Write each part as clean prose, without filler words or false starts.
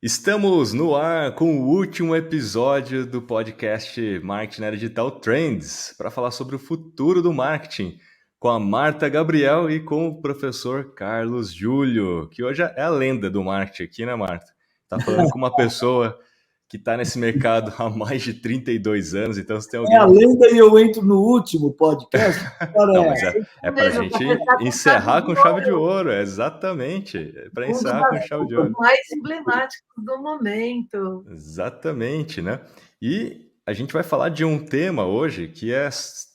Estamos no ar com o último episódio do podcast Marketing na Era Digital Trends para falar sobre o futuro do marketing com a Marta Gabriel e com o professor Carlos Júlio, que hoje é a lenda do marketing aqui, né, Marta? Tá falando com uma pessoa que está nesse mercado há mais de 32 anos, então se tem É a alguém... lenda e eu entro no último podcast. Não, Olha, mas é para a Mesmo, para gente fechar com chave encerrar de com chave de ouro, ouro, exatamente, para um dos encerrar com chave de assuntos ouro. mais emblemáticos do momento. Exatamente, né? E a gente vai falar de um tema hoje que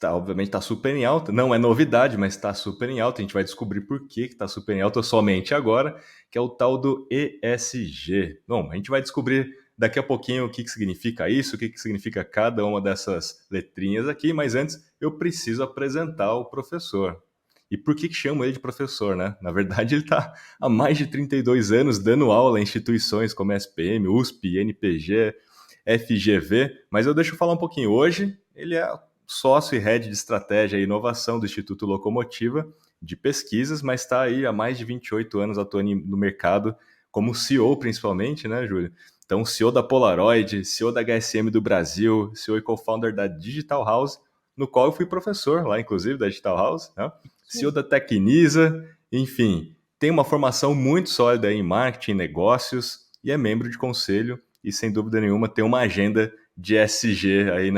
obviamente está super em alta. Não é novidade, mas está super em alta. A gente vai descobrir por que está super em alta somente agora, que é o tal do ESG. Bom, a gente vai descobrir daqui a pouquinho o que significa isso, o que significa cada uma dessas letrinhas aqui, mas antes eu preciso apresentar o professor. E por que chamo ele de professor, né? Na verdade, ele está há mais de 32 anos dando aula em instituições como SPM, USP, NPG, FGV, mas eu deixo eu falar um pouquinho. Hoje, ele é sócio e head de estratégia e inovação do Instituto Locomotiva de pesquisas, mas está aí há mais de 28 anos atuando no mercado como CEO principalmente, né, Júlio? Então, CEO da Polaroid, CEO da HSM do Brasil, CEO e co-founder da Digital House, no qual eu fui professor lá, inclusive, da Digital House, né? CEO da Tecnisa, enfim, tem uma formação muito sólida em marketing, negócios e é membro de conselho e, sem dúvida nenhuma, tem uma agenda de SG aí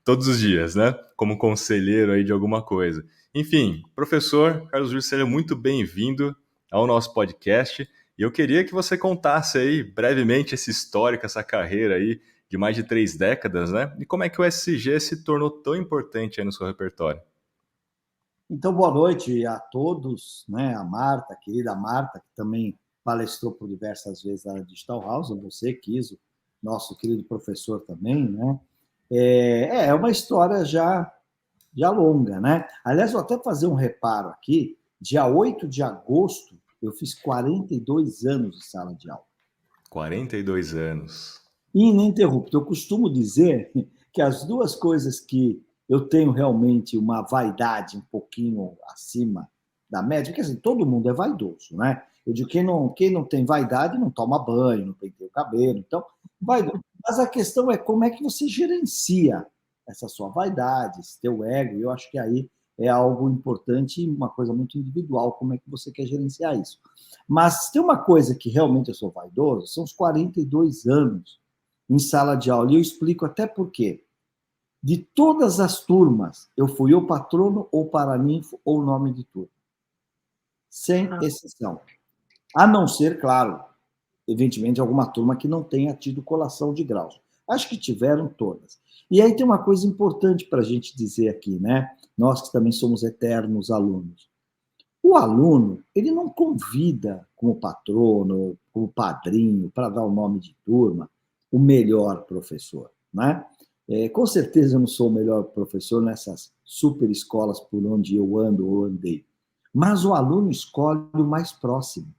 todos os dias, né? Como conselheiro aí de alguma coisa. Enfim, professor Carlos Júlio, seja muito bem-vindo ao nosso podcast. E eu queria que você contasse aí brevemente esse histórico, essa carreira aí de mais de 3 décadas, né? E como é que o SG se tornou tão importante aí no seu repertório? então, boa noite a todos, né? A Marta, a querida Marta, que também palestrou por diversas vezes na Digital House, você, Kiso, nosso querido professor também, né? É uma história já longa, né? Aliás, vou até fazer um reparo aqui. Dia 8 de agosto, eu fiz 42 anos de sala de aula. 42 anos. Ininterrupto. Eu costumo dizer que as duas coisas que eu tenho realmente uma vaidade um pouquinho acima da média, porque assim, todo mundo é vaidoso, né? Eu digo, quem não tem vaidade não toma banho, não penteia o cabelo, então, vaidoso. Mas a questão é como é que você gerencia essa sua vaidade, esse teu ego, e eu acho que aí é algo importante e uma coisa muito individual, como é que você quer gerenciar isso. Mas tem uma coisa que realmente eu sou vaidoso, são os 42 anos em sala de aula. E eu explico até por quê. De todas as turmas, eu fui ou patrono, ou paraninfo, ou nome de turma. Sem exceção. A não ser, claro, evidentemente, alguma turma que não tenha tido colação de graus. Acho que tiveram todas. E aí tem uma coisa importante para a gente dizer aqui, né? Nós que também somos eternos alunos. O aluno, ele não convida como patrono, como padrinho, para dar o nome de turma, o melhor professor, né? Com certeza eu não sou o melhor professor nessas super escolas por onde eu ando ou andei, mas o aluno escolhe o mais próximo.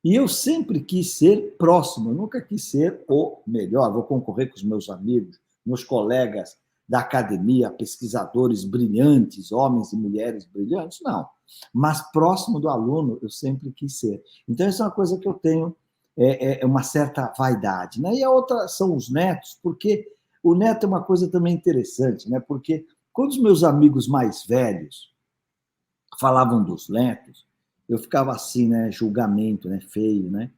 E eu sempre quis ser próximo, eu nunca quis ser o melhor. Vou concorrer com os meus amigos, meus colegas da academia, pesquisadores brilhantes, homens e mulheres brilhantes, não. Mas próximo do aluno, eu sempre quis ser. Então, isso é uma coisa que eu tenho uma certa vaidade. Né? E a outra são os netos, porque o neto é uma coisa também interessante, né? Porque quando os meus amigos mais velhos falavam dos netos, eu ficava assim, né? Julgamento, né? Feio, né?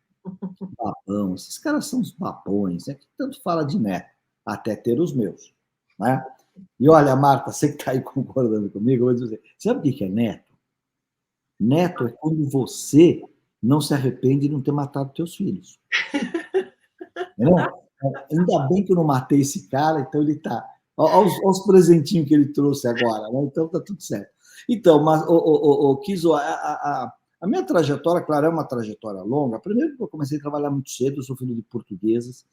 Babão. Esses caras são os babões, né? Que tanto fala de neto, até ter os meus, né? E olha, Marta, você que está aí concordando comigo, eu vou dizer, sabe o que é neto? Neto é quando você não se arrepende de não ter matado teus filhos. Entendeu? Ainda bem que eu não matei esse cara, então ele está. Olha os presentinhos que ele trouxe agora, né? Então tá tudo certo. Então, mas, Kiso, a minha trajetória, claro, é uma trajetória longa. Primeiro, eu comecei a trabalhar muito cedo, eu sou filho de portugueses,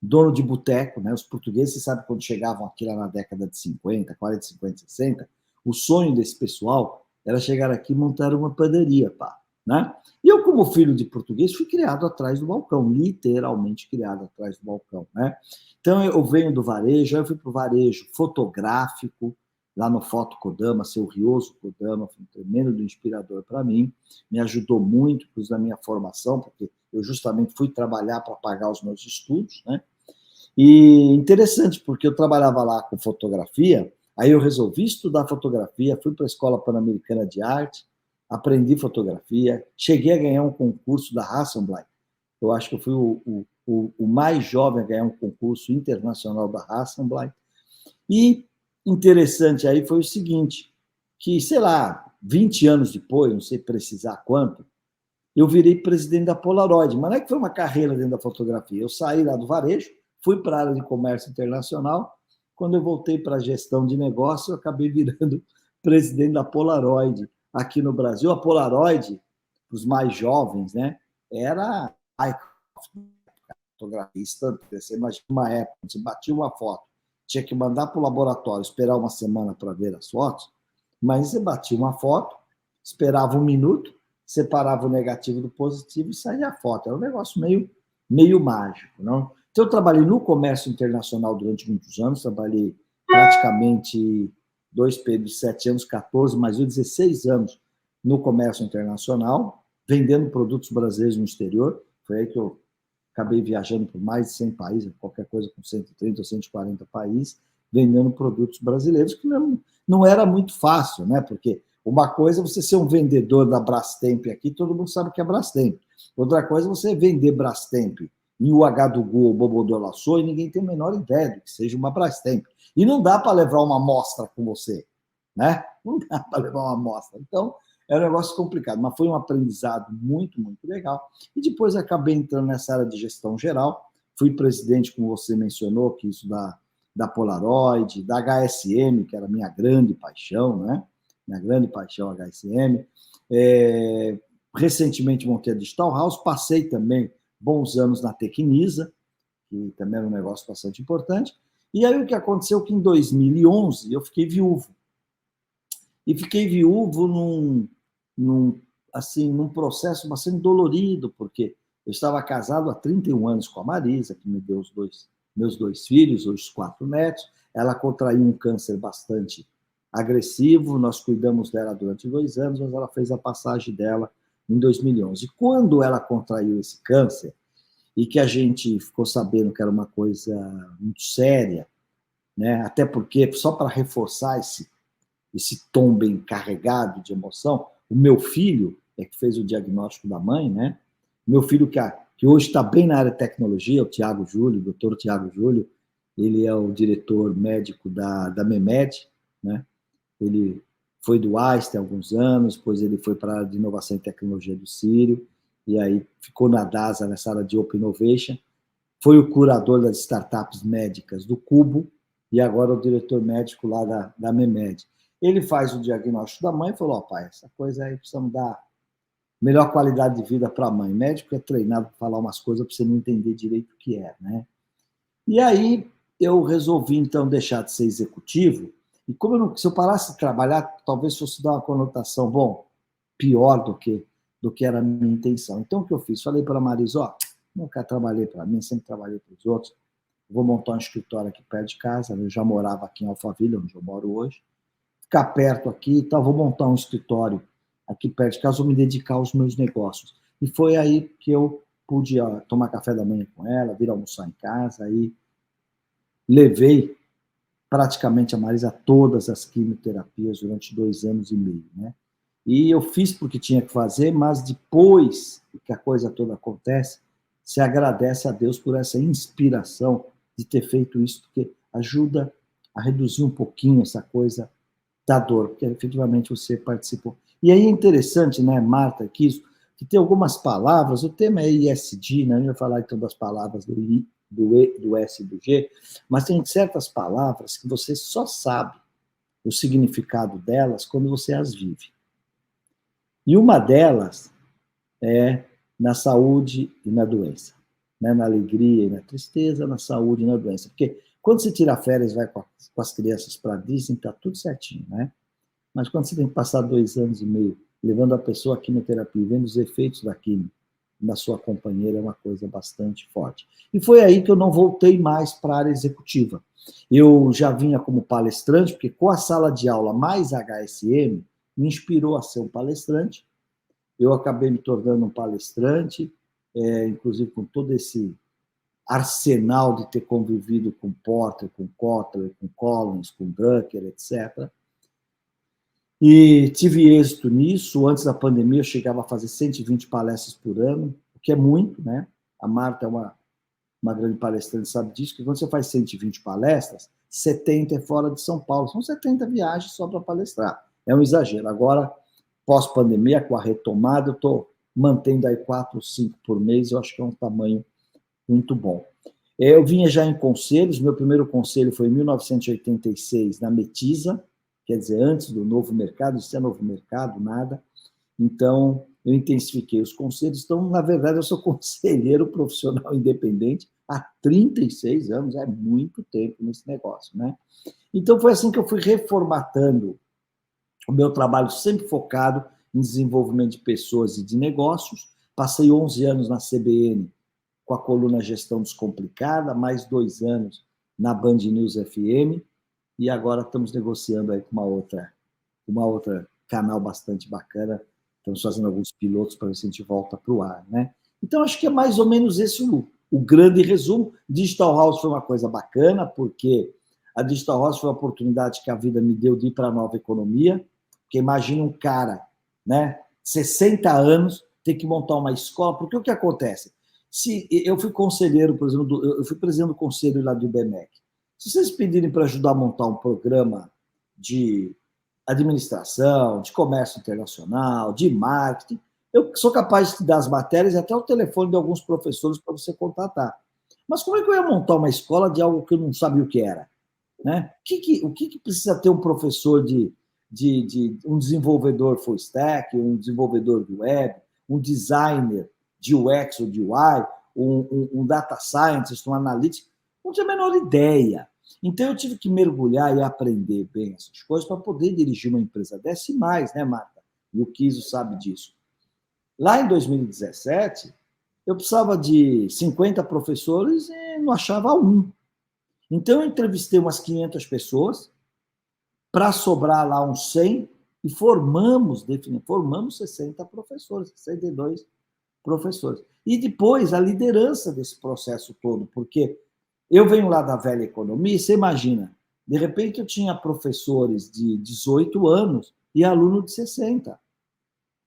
dono de boteco, né? Os portugueses, você sabe, quando chegavam aqui lá na década de 50, 40, 50, 60, o sonho desse pessoal era chegar aqui e montar uma padaria, pá, né? E eu, como filho de português, fui criado atrás do balcão, literalmente criado atrás do balcão, né? Então, eu venho do varejo, eu fui para o varejo fotográfico, lá no Foto Kodama, seu Ryoso Kodama, foi um tremendo inspirador para mim, me ajudou muito na minha formação, porque eu justamente fui trabalhar para pagar os meus estudos, né? E interessante, porque eu trabalhava lá com fotografia, aí eu resolvi estudar fotografia, fui para a Escola Pan-Americana de Arte, aprendi fotografia, cheguei a ganhar um concurso da Hasselblad. Eu acho que eu fui o mais jovem a ganhar um concurso internacional da Hasselblad. E interessante aí foi o seguinte, que, sei lá, 20 anos depois, não sei precisar quanto, eu virei presidente da Polaroid. Mas não é que foi uma carreira dentro da fotografia. Eu saí lá do varejo, fui para a área de comércio internacional. Quando eu voltei para a gestão de negócio, eu acabei virando presidente da Polaroid aqui no Brasil. A Polaroid, para os mais jovens, né, era a fotografia instantânea. Você imagina uma época, você batia uma foto, tinha que mandar para o laboratório, esperar uma semana para ver as fotos, mas você batia uma foto, esperava 1 minuto, separava o negativo do positivo e saía a foto. Era um negócio meio mágico, não? Então, eu trabalhei no comércio internacional durante muitos anos, trabalhei praticamente 2 períodos, 7 anos, 14, mais 16 anos no comércio internacional, vendendo produtos brasileiros no exterior. Foi aí que eu acabei viajando por mais de 100 países, qualquer coisa com 130 ou 140 países, vendendo produtos brasileiros, que não era muito fácil, né? Porque uma coisa é você ser um vendedor da Brastemp aqui, todo mundo sabe que é Brastemp. Outra coisa é você vender Brastemp em UH do Gu ou Bobodô Laçou e ninguém tem a menor ideia do que seja uma Brastemp. E não dá para levar uma amostra com você, né? Não dá para levar uma amostra. Então, é um negócio complicado, mas foi um aprendizado muito, muito legal. E depois acabei entrando nessa área de gestão geral. Fui presidente, como você mencionou, que isso da Polaroid, da HSM, que era a minha grande paixão, né? Minha grande paixão, HSM. Recentemente montei a Digital House, passei também bons anos na Tecnisa, que também era um negócio bastante importante. E aí o que aconteceu é que em 2011 eu fiquei viúvo. E fiquei viúvo num processo bastante dolorido, porque eu estava casado há 31 anos com a Marisa, que me deu meus 2 filhos, os 4 netos. Ela contraiu um câncer bastante agressivo, nós cuidamos dela durante 2 anos, mas ela fez a passagem dela em 2011. Quando ela contraiu esse câncer, e que a gente ficou sabendo que era uma coisa muito séria, né? Até porque, só para reforçar esse tom bem carregado de emoção, o meu filho é que fez o diagnóstico da mãe, né? Meu filho, que hoje está bem na área de tecnologia, o Tiago Júlio, o doutor Tiago Júlio, ele é o diretor médico da MEMED, né? Ele foi do Einstein há alguns anos, depois ele foi para a área de inovação e tecnologia do Sírio, e aí ficou na DASA, nessa área de Open Innovation, foi o curador das startups médicas do Cubo, e agora é o diretor médico lá da MEMED. Ele faz o diagnóstico da mãe e falou: pai, essa coisa aí precisamos dar melhor qualidade de vida para a mãe. O médico é treinado para falar umas coisas para você não entender direito o que é, né? E aí eu resolvi, então, deixar de ser executivo, e como se eu parasse de trabalhar, talvez fosse dar uma conotação, bom, pior do que era a minha intenção. Então, o que eu fiz? Falei para a Marisa: nunca trabalhei para mim, sempre trabalhei para os outros, vou montar um escritório aqui perto de casa, eu já morava aqui em Alphaville, onde eu moro hoje, ficar perto aqui, então vou montar um escritório aqui perto de casa, vou me dedicar aos meus negócios. E foi aí que eu pude tomar café da manhã com ela, vir almoçar em casa, aí levei praticamente a Marisa a todas as quimioterapias durante 2 anos e meio, né? E eu fiz porque tinha que fazer, mas depois que a coisa toda acontece, se agradece a Deus por essa inspiração de ter feito isso, porque ajuda a reduzir um pouquinho essa coisa da dor, porque efetivamente você participou. E aí é interessante, né, Marta, que tem algumas palavras, o tema é ISD, né? A gente vai falar então das palavras do I, do S e do G, mas tem certas palavras que você só sabe o significado delas quando você as vive. E uma delas é na saúde e na doença, né? Na alegria e na tristeza, na saúde e na doença. Porque quando você tira férias e vai com as crianças para Disney, está tudo certinho, né? Mas quando você tem que passar 2 anos e meio levando a pessoa à quimioterapia, vendo os efeitos da quimio na sua companheira, é uma coisa bastante forte. E foi aí que eu não voltei mais para a área executiva. Eu já vinha como palestrante, porque com a sala de aula mais HSM, me inspirou a ser um palestrante. Eu acabei me tornando um palestrante, inclusive com todo esse arsenal de ter convivido com Porter, com Kotler, com Collins, com Drucker, etc. E tive êxito nisso. Antes da pandemia, eu chegava a fazer 120 palestras por ano, o que é muito, né? A Marta é uma grande palestrante, sabe disso, que quando você faz 120 palestras, 70 é fora de São Paulo. São 70 viagens só para palestrar. É um exagero. Agora, pós-pandemia, com a retomada, eu estou mantendo aí 4 ou 5 por mês. Eu acho que é um tamanho muito bom. Eu vinha já em conselhos. Meu primeiro conselho foi em 1986, na Metisa, quer dizer, antes do Novo Mercado. Isso é Novo Mercado, nada. Então, eu intensifiquei os conselhos. Então, na verdade, eu sou conselheiro profissional independente há 36 anos, é muito tempo nesse negócio, né? Então, foi assim que eu fui reformatando o meu trabalho, sempre focado em desenvolvimento de pessoas e de negócios. Passei 11 anos na CBN com a coluna Gestão Descomplicada, mais 2 anos na Band News FM, e agora estamos negociando aí com uma outra canal bastante bacana. Estamos fazendo alguns pilotos para ver se a gente volta para o ar, né? Então, acho que é mais ou menos esse o grande resumo. Digital House foi uma coisa bacana, porque a Digital House foi uma oportunidade que a vida me deu de ir para a nova economia, porque imagina um cara, né, 60 anos, ter que montar uma escola, porque o que acontece? Se eu fui conselheiro, por exemplo, eu fui presidente do conselho lá do IBMEC. Se vocês pedirem para ajudar a montar um programa de administração, de comércio internacional, de marketing, eu sou capaz de te dar as matérias e até o telefone de alguns professores para você contatar. Mas como é que eu ia montar uma escola de algo que eu não sabia o que era? Né? O que precisa ter um professor de um desenvolvedor full stack, um desenvolvedor de web, um designer de UX ou de UI, um data scientist, um analytics? Não tinha a menor ideia. Então, eu tive que mergulhar e aprender bem essas coisas para poder dirigir uma empresa dessa e mais, né, Marta? E o Kiso sabe disso. Lá em 2017, eu precisava de 50 professores e não achava um. Então, eu entrevistei umas 500 pessoas para sobrar lá uns 100 e formamos 60 professores, 62 professores. E depois, a liderança desse processo todo, porque eu venho lá da velha economia, você imagina, de repente eu tinha professores de 18 anos e aluno de 60.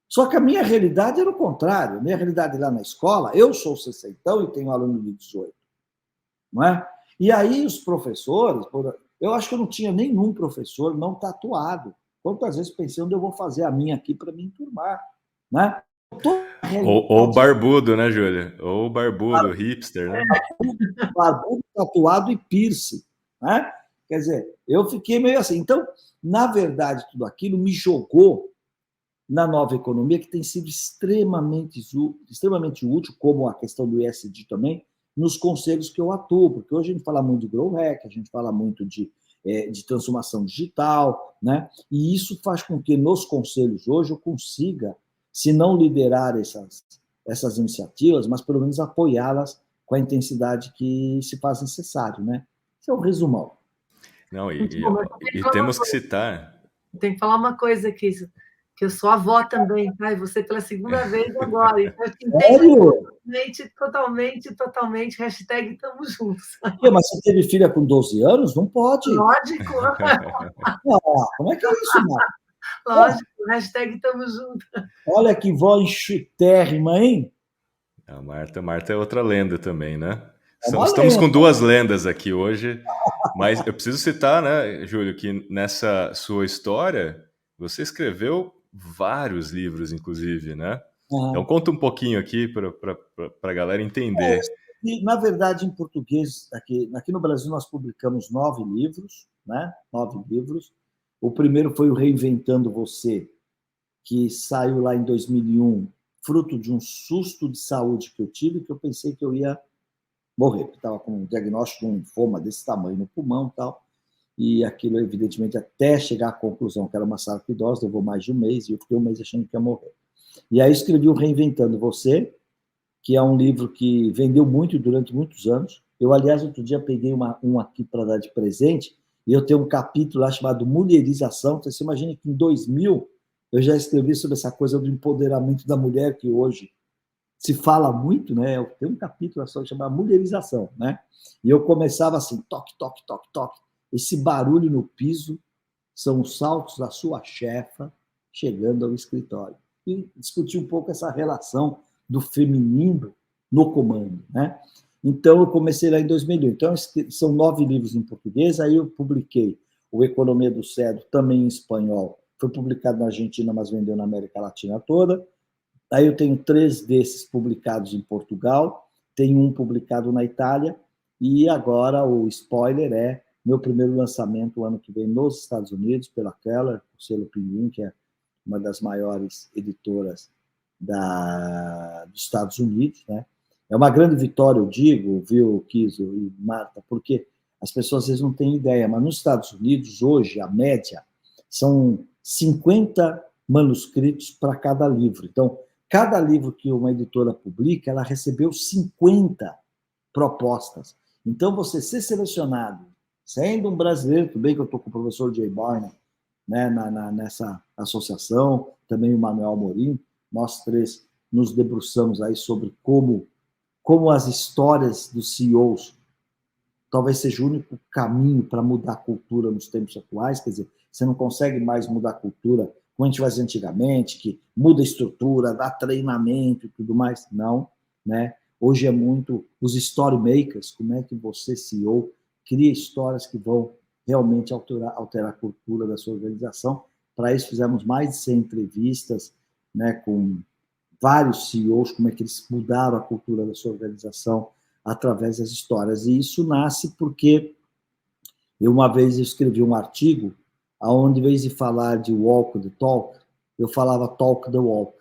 Só que a minha realidade era o contrário. A minha realidade lá na escola, eu sou 60 e tenho aluno de 18. Não é? E aí os professores, eu acho que eu não tinha nenhum professor não tatuado. Quantas vezes pensei onde eu vou fazer a minha aqui para me enturmar? Né? Ou barbudo, né, Júlia? Ou barbudo, hipster, né? Barbudo, tatuado e piercing. Né? Quer dizer, eu fiquei meio assim. Então, na verdade, tudo aquilo me jogou na nova economia, que tem sido extremamente útil, como a questão do ESG também, nos conselhos que eu atuo, porque hoje a gente fala muito de Grow Hack, a gente fala muito de transformação digital, né? E isso faz com que nos conselhos hoje eu consiga, se não liderar essas iniciativas, mas pelo menos apoiá-las com a intensidade que se faz necessário, né? Esse é o resumão. Não, e temos que citar... Tem que falar uma coisa aqui, que eu sou avó também, tá? E você pela segunda vez agora. Então, eu te entendo totalmente, hashtag tamo juntos. Mas você teve filha com 12 anos? Não pode. Lógico. Como é que é isso, Marta? Lógico, hashtag tamo juntos. Olha que voz enxutérrima, hein? A Marta é outra lenda também, né? Estamos com duas lendas aqui hoje, mas eu preciso citar, né, Júlio, que nessa sua história, você escreveu vários livros, inclusive, né? Então, conta um pouquinho aqui para a galera entender. Na verdade, em português, aqui no Brasil, nós publicamos 9 livros, né? 9 livros. O primeiro foi o Reinventando Você, que saiu lá em 2001, fruto de um susto de saúde que eu tive, que eu pensei que eu ia morrer. Eu estava com um diagnóstico de um linfoma desse tamanho no pulmão e tal. E aquilo, evidentemente, até chegar à conclusão que era uma sarcoidose, levou mais de um mês, e eu fiquei um mês achando que ia morrer. E aí escrevi o Reinventando Você, que é um livro que vendeu muito durante muitos anos. Eu, aliás, outro dia peguei um aqui para dar de presente, e eu tenho um capítulo lá chamado Mulherização. Então, você imagina que em 2000 eu já escrevi sobre essa coisa do empoderamento da mulher, que hoje se fala muito, né? Tem um capítulo só chamado Mulherização, né? E eu começava assim, toque, toque, toque, toque. Esse barulho no piso são os saltos da sua chefa chegando ao escritório. E discutir um pouco essa relação do feminino no comando, né? Então, eu comecei lá em 2001. Então, são 9 livros em português. Aí eu publiquei o Economia do Cedro, também em espanhol. Foi publicado na Argentina, mas vendeu na América Latina toda. Aí eu tenho 3 desses publicados em Portugal, tenho um publicado na Itália, e agora o spoiler é meu primeiro lançamento ano que vem nos Estados Unidos, pela Keller, o selo Pinguim, que é uma das maiores editoras dos Estados Unidos, né? É uma grande vitória, eu digo, viu, Kiso e Marta, porque as pessoas às vezes não têm ideia, mas nos Estados Unidos, hoje, a média são 50 manuscritos para cada livro. Então, cada livro que uma editora publica, ela recebeu 50 propostas. Então, você ser selecionado, sendo um brasileiro, tudo bem que eu estou com o professor Jay Barney, né, nessa associação, também o Manuel Amorim, nós 3 nos debruçamos aí sobre como as histórias dos CEOs talvez seja o único caminho para mudar a cultura nos tempos atuais, quer dizer, você não consegue mais mudar a cultura como a gente fazia antigamente, que muda a estrutura, dá treinamento e tudo mais. Não, né? Hoje é muito os story makers, como é que você, CEO, cria histórias que vão realmente alterar a cultura da sua organização. Para isso, fizemos mais de 100 entrevistas, né, com vários CEOs, como é que eles mudaram a cultura da sua organização através das histórias. E isso nasce porque uma vez escrevi um artigo onde, em vez de falar de walk the talk, eu falava talk the walk,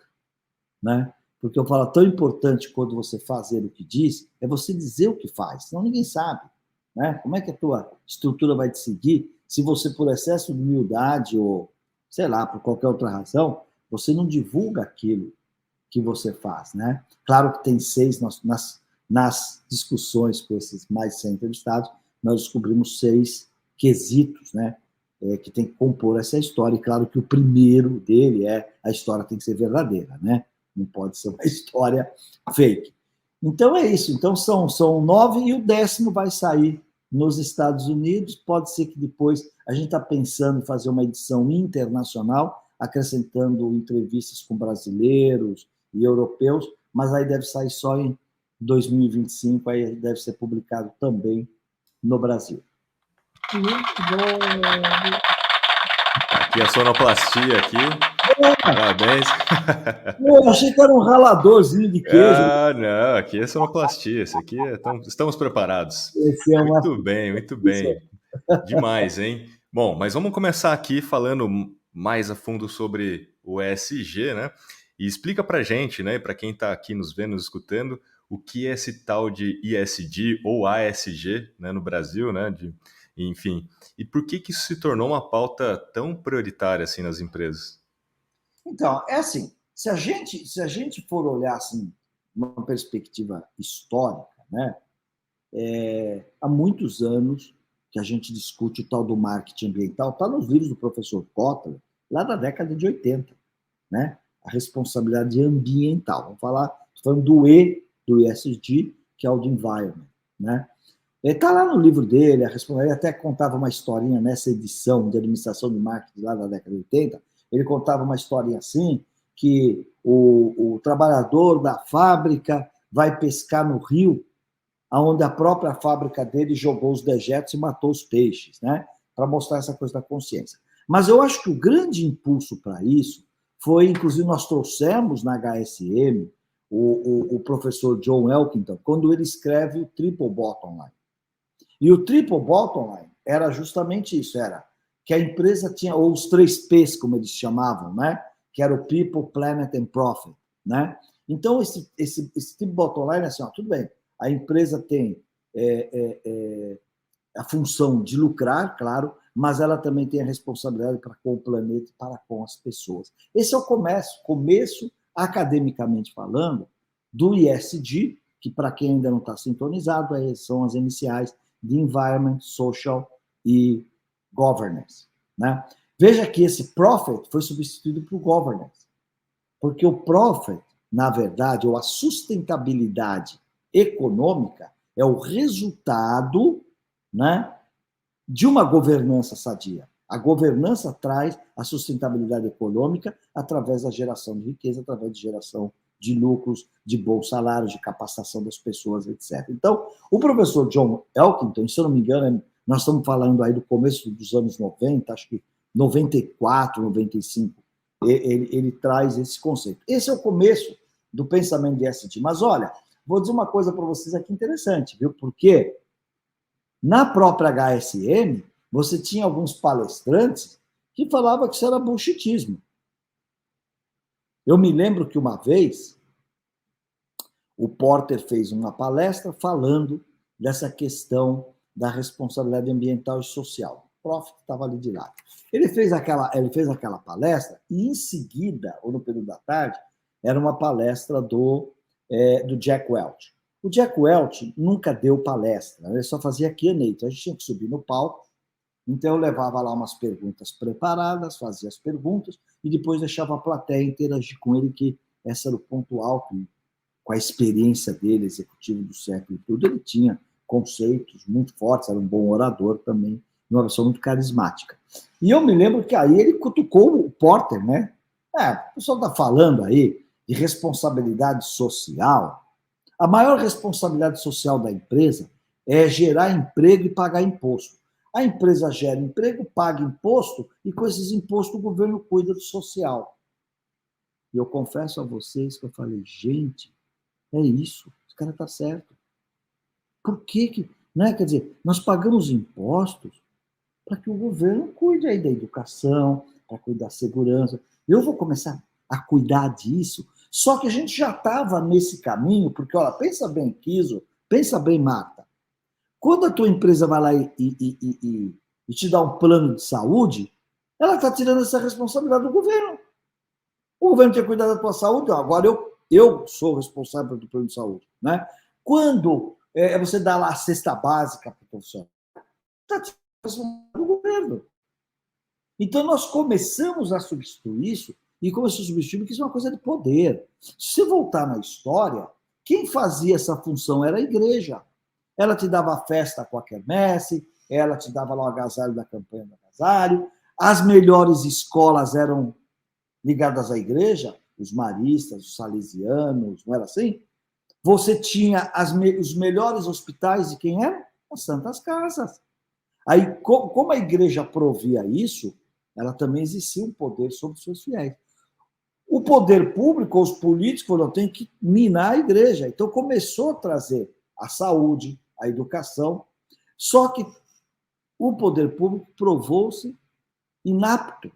né? Porque eu falo, tão importante quando você fazer o que diz, é você dizer o que faz, senão ninguém sabe, né? Como é que a tua estrutura vai te seguir se você, por excesso de humildade ou, sei lá, por qualquer outra razão, você não divulga aquilo que você faz, né? Claro que tem 6, nas discussões com esses mais 100 entrevistados, nós descobrimos 6 quesitos, né? Que tem que compor essa história. E claro que o primeiro dele a história tem que ser verdadeira, né? Não pode ser uma história fake. Então é isso. Então são 9 e o 10º vai sair nos Estados Unidos. Pode ser que depois a gente está pensando em fazer uma edição internacional, acrescentando entrevistas com brasileiros e europeus, mas aí deve sair só em 2025, aí deve ser publicado também no Brasil. Muito bom. Aqui a sonoplastia aqui. Parabéns. Eu achei que era um raladorzinho de queijo. Ah, não, aqui é sonoplastia. Isso aqui estamos preparados. Muito bem, muito bem. Demais, hein? Bom, mas vamos começar aqui falando mais a fundo sobre o ESG, né? E explica pra gente, né, para quem está aqui nos vendo, nos escutando, o que é esse tal de ESG ou ASG, né, no Brasil, né? Enfim, e por que isso se tornou uma pauta tão prioritária assim nas empresas? Então, é assim, se a gente for olhar assim, uma perspectiva histórica, né? Há muitos anos que a gente discute o tal do marketing ambiental, está nos livros do professor Kotler, lá da década de 80, né? A responsabilidade ambiental. Vamos falar, falando do ESG, que é o de environment, né? Ele está lá no livro dele, ele até contava uma historinha nessa edição de administração de marketing lá da década de 80, ele contava uma historinha assim, que o trabalhador da fábrica vai pescar no rio, onde a própria fábrica dele jogou os dejetos e matou os peixes, né? Para mostrar essa coisa da consciência. Mas eu acho que o grande impulso para isso foi, inclusive, nós trouxemos na HSM o professor John Elkington, quando ele escreve o Triple Bottom Line. E o Triple Bottom Line era justamente isso, era que a empresa tinha, ou os 3 P's, como eles chamavam, né? Que era o People, Planet and Profit, né? Então, esse Triple Bottom Line é assim, ó, tudo bem, a empresa tem a função de lucrar, claro, mas ela também tem a responsabilidade para com o planeta e para com as pessoas. Esse é o começo academicamente falando, do ESG, que para quem ainda não está sintonizado, são as iniciais de Environment, Social e Governance, né? Veja que esse Profit foi substituído por Governance, porque o Profit, na verdade, ou a sustentabilidade econômica é o resultado, né, de uma governança sadia. A governança traz a sustentabilidade econômica através da geração de riqueza, através de geração de lucros, de bons salários, de capacitação das pessoas, etc. Então, o professor John Elkington, se eu não me engano, nós estamos falando aí do começo dos anos 90, acho que 94, 95, ele traz esse conceito. Esse é o começo do pensamento de ESG. Mas, olha, vou dizer uma coisa para vocês aqui interessante, viu? Porque na própria HSM, você tinha alguns palestrantes que falavam que isso era bullshitismo. Eu me lembro que uma vez o Porter fez uma palestra falando dessa questão da responsabilidade ambiental e social. O prof estava ali de lado. Ele fez aquela palestra e, em seguida, ou no período da tarde, era uma palestra do Jack Welch. O Jack Welch nunca deu palestra, ele só fazia Q&A, então a gente tinha que subir no palco. Então eu levava lá umas perguntas preparadas, fazia as perguntas e depois deixava a plateia interagir com ele, que esse era o ponto alto. E com a experiência dele, executivo do século e tudo, ele tinha conceitos muito fortes, era um bom orador também, uma pessoa muito carismática. E eu me lembro que aí ele cutucou o Porter, né? O pessoal está falando aí de responsabilidade social. A maior responsabilidade social da empresa é gerar emprego e pagar imposto. A empresa gera emprego, paga imposto, e com esses impostos o governo cuida do social. E eu confesso a vocês que eu falei, gente, é isso, esse cara está certo. Por que, né? Quer dizer, nós pagamos impostos para que o governo cuide aí da educação, para cuidar da segurança. Eu vou começar a cuidar disso. Só que a gente já estava nesse caminho, porque, olha, pensa bem, Kiso, pensa bem, Marta. Quando a tua empresa vai lá e te dá um plano de saúde, ela está tirando essa responsabilidade do governo. O governo tinha que cuidar da tua saúde, agora eu sou responsável do plano de saúde. Né? Quando você dá lá a cesta básica para o profissional, está tirando a responsabilidade do governo. Então, nós começamos a substituir isso, e começamos a substituir porque isso é uma coisa de poder. Se você voltar na história, quem fazia essa função era a igreja. Ela te dava festa com a quermesse, ela te dava lá o agasalho da campanha do agasalho, as melhores escolas eram ligadas à igreja, os maristas, os salesianos, não era assim? Você tinha os melhores hospitais de quem eram? As santas casas. Aí, como a igreja provia isso, ela também exercia um poder sobre os seus fiéis. O poder público, os políticos, falaram, tem que minar a igreja. Então, começou a trazer a saúde, a educação, só que o poder público provou-se inapto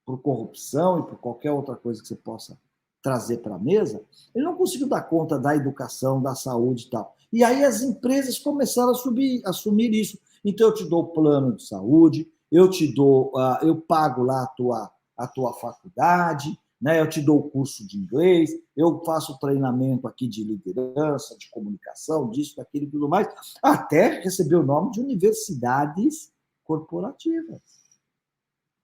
por corrupção e por qualquer outra coisa que você possa trazer para a mesa. Ele não conseguiu dar conta da educação, da saúde e tal. E aí as empresas começaram a assumir isso. Então, eu te dou plano de saúde, eu pago lá a tua faculdade, né? Eu te dou o curso de inglês, eu faço treinamento aqui de liderança, de comunicação, disso, daquilo e tudo mais, até receber o nome de universidades corporativas.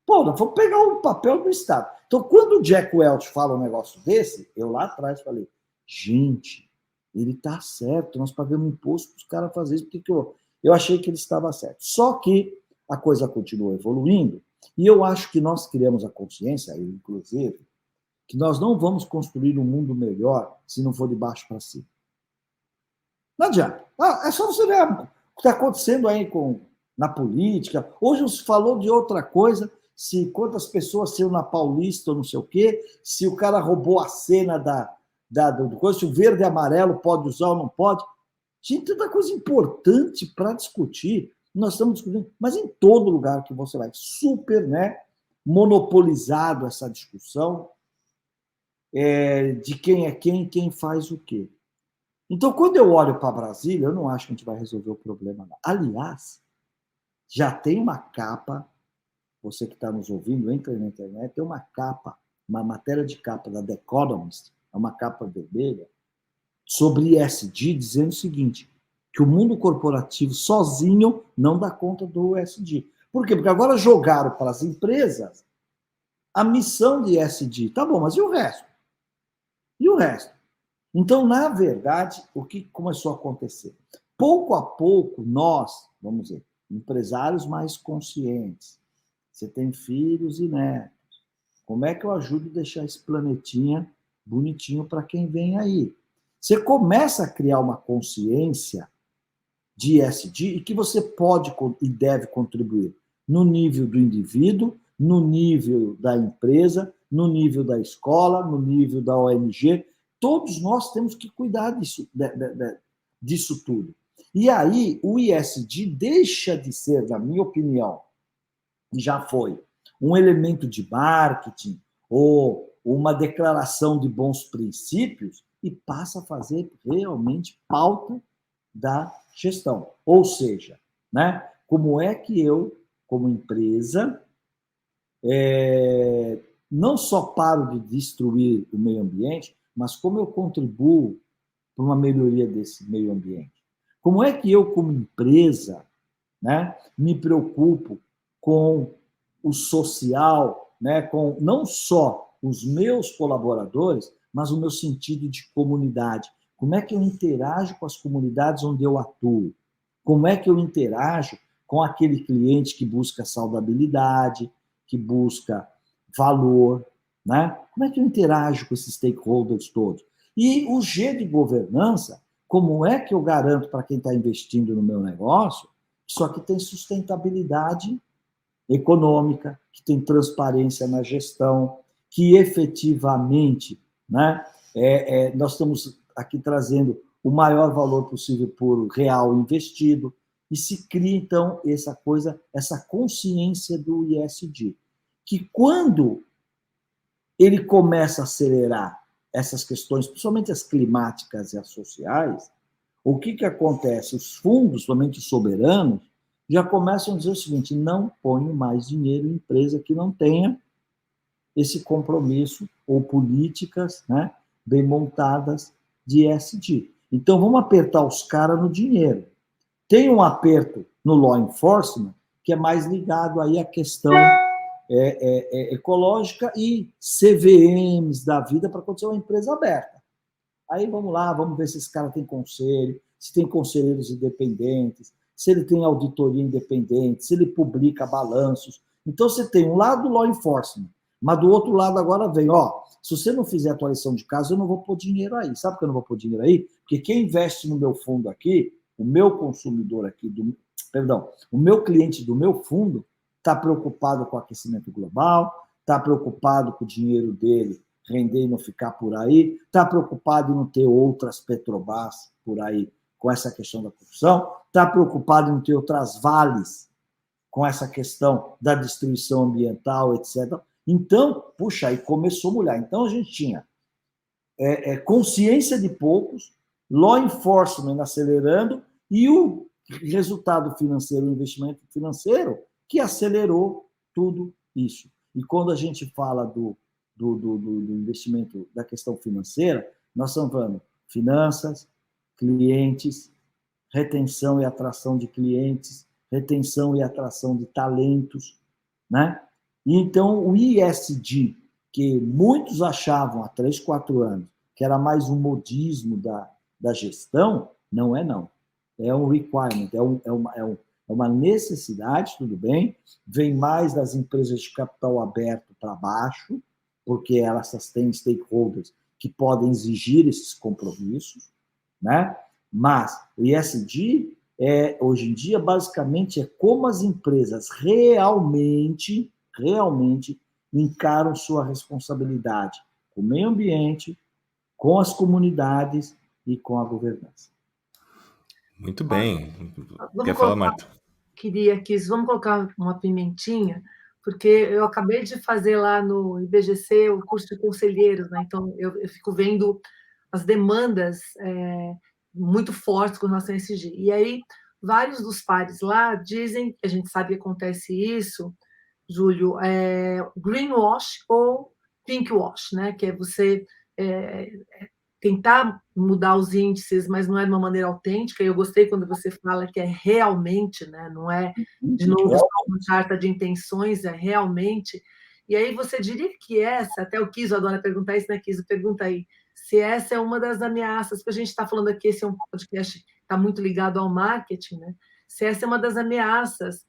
Pô, nós vamos pegar o papel do Estado. Então, quando o Jack Welch fala um negócio desse, eu lá atrás falei, gente, ele está certo, nós pagamos imposto para os caras fazerem isso, porque eu achei que ele estava certo. Só que a coisa continua evoluindo, e eu acho que nós criamos a consciência, eu, inclusive, que nós não vamos construir um mundo melhor se não for de baixo para cima. Não adianta. É só você ver o que está acontecendo aí na política. Hoje se falou de outra coisa, se quantas pessoas saiu na Paulista ou não sei o quê, se o cara roubou a cena do coisa, se o verde e amarelo pode usar ou não pode. Gente, tanta coisa importante para discutir. Nós estamos discutindo, mas em todo lugar que você vai, super, né, monopolizado essa discussão de quem é quem faz o quê. Então, quando eu olho para Brasília, eu não acho que a gente vai resolver o problema. Não. Aliás, já tem uma capa, você que está nos ouvindo, entra na internet, tem uma capa, uma matéria de capa da The Economist, é uma capa vermelha, sobre ESG, dizendo o seguinte, que o mundo corporativo sozinho não dá conta do ESG. Por quê? Porque agora jogaram para as empresas a missão de ESG. Tá bom, mas e o resto? E o resto? Então, na verdade, o que começou a acontecer? Pouco a pouco, nós, vamos dizer, empresários mais conscientes, você tem filhos e netos, como é que eu ajudo a deixar esse planetinha bonitinho para quem vem aí? Você começa a criar uma consciência de ESG e que você pode e deve contribuir no nível do indivíduo, no nível da empresa, no nível da escola, no nível da ONG. Todos nós temos que cuidar disso tudo. E aí, o ESG deixa de ser, na minha opinião, já foi um elemento de marketing ou uma declaração de bons princípios e passa a fazer realmente pauta da gestão. Ou seja, né, como é que eu, como empresa, não só paro de destruir o meio ambiente, mas como eu contribuo para uma melhoria desse meio ambiente. Como é que eu, como empresa, né, me preocupo com o social, né, com não só os meus colaboradores, mas o meu sentido de comunidade. Como é que eu interajo com as comunidades onde eu atuo? Como é que eu interajo com aquele cliente que busca saudabilidade, que busca valor, né? Como é que eu interajo com esses stakeholders todos? E o G de governança, como é que eu garanto para quem está investindo no meu negócio, só que tem sustentabilidade econômica, que tem transparência na gestão, que efetivamente, né, nós estamos aqui trazendo o maior valor possível por real investido, e se cria, então, essa coisa, essa consciência do ESG, que quando ele começa a acelerar essas questões, principalmente as climáticas e as sociais, o que acontece? Os fundos, somente os soberanos, já começam a dizer o seguinte: não ponho mais dinheiro em empresa que não tenha esse compromisso ou políticas, né, bem montadas de ESG. Então, vamos apertar os caras no dinheiro. Tem um aperto no law enforcement que é mais ligado aí à questão ecológica e CVMs da vida para acontecer uma empresa aberta. Aí vamos lá, vamos ver se esse cara tem conselho, se tem conselheiros independentes, se ele tem auditoria independente, se ele publica balanços. Então, você tem um lado law enforcement, mas do outro lado agora vem, se você não fizer atualização de caso, eu não vou pôr dinheiro aí. Sabe por que eu não vou pôr dinheiro aí? Porque quem investe no meu fundo aqui, o meu consumidor aqui, o meu cliente do meu fundo, está preocupado com o aquecimento global, está preocupado com o dinheiro dele render e não ficar por aí, está preocupado em não ter outras Petrobras por aí com essa questão da corrupção, está preocupado em não ter outras vales com essa questão da destruição ambiental, etc. Então, puxa, aí começou a mulher. Então, a gente tinha consciência de poucos, law enforcement acelerando e o resultado financeiro, o investimento financeiro, que acelerou tudo isso. E quando a gente fala do investimento da questão financeira, nós estamos falando finanças, clientes, retenção e atração de clientes, retenção e atração de talentos, né? E então, o ESG, que muitos achavam há 3, 4 anos que era mais um modismo da gestão, não é não. É um requirement, é uma necessidade, tudo bem, vem mais das empresas de capital aberto para baixo, porque elas têm stakeholders que podem exigir esses compromissos, né? Mas o ESG, hoje em dia, basicamente, é como as empresas realmente encaram sua responsabilidade com o meio ambiente, com as comunidades e com a governança. Muito bem. Quer falar, Marta? Vamos colocar uma pimentinha, porque eu acabei de fazer lá no IBGC o curso de conselheiros, né? Então eu fico vendo as demandas muito fortes com relação a ESG. E aí, vários dos pares lá dizem, a gente sabe que acontece isso, Júlio, greenwash ou pinkwash, né? Que é você tentar mudar os índices, mas não é de uma maneira autêntica. E eu gostei quando você fala que é realmente, né? Não é, de novo, só uma carta de intenções, é realmente. E aí você diria que essa, até o Kiso adora perguntar isso, né, Kiso? Pergunta aí, se essa é uma das ameaças, porque a gente está falando aqui, esse é um podcast que está muito ligado ao marketing, né? Se essa é uma das ameaças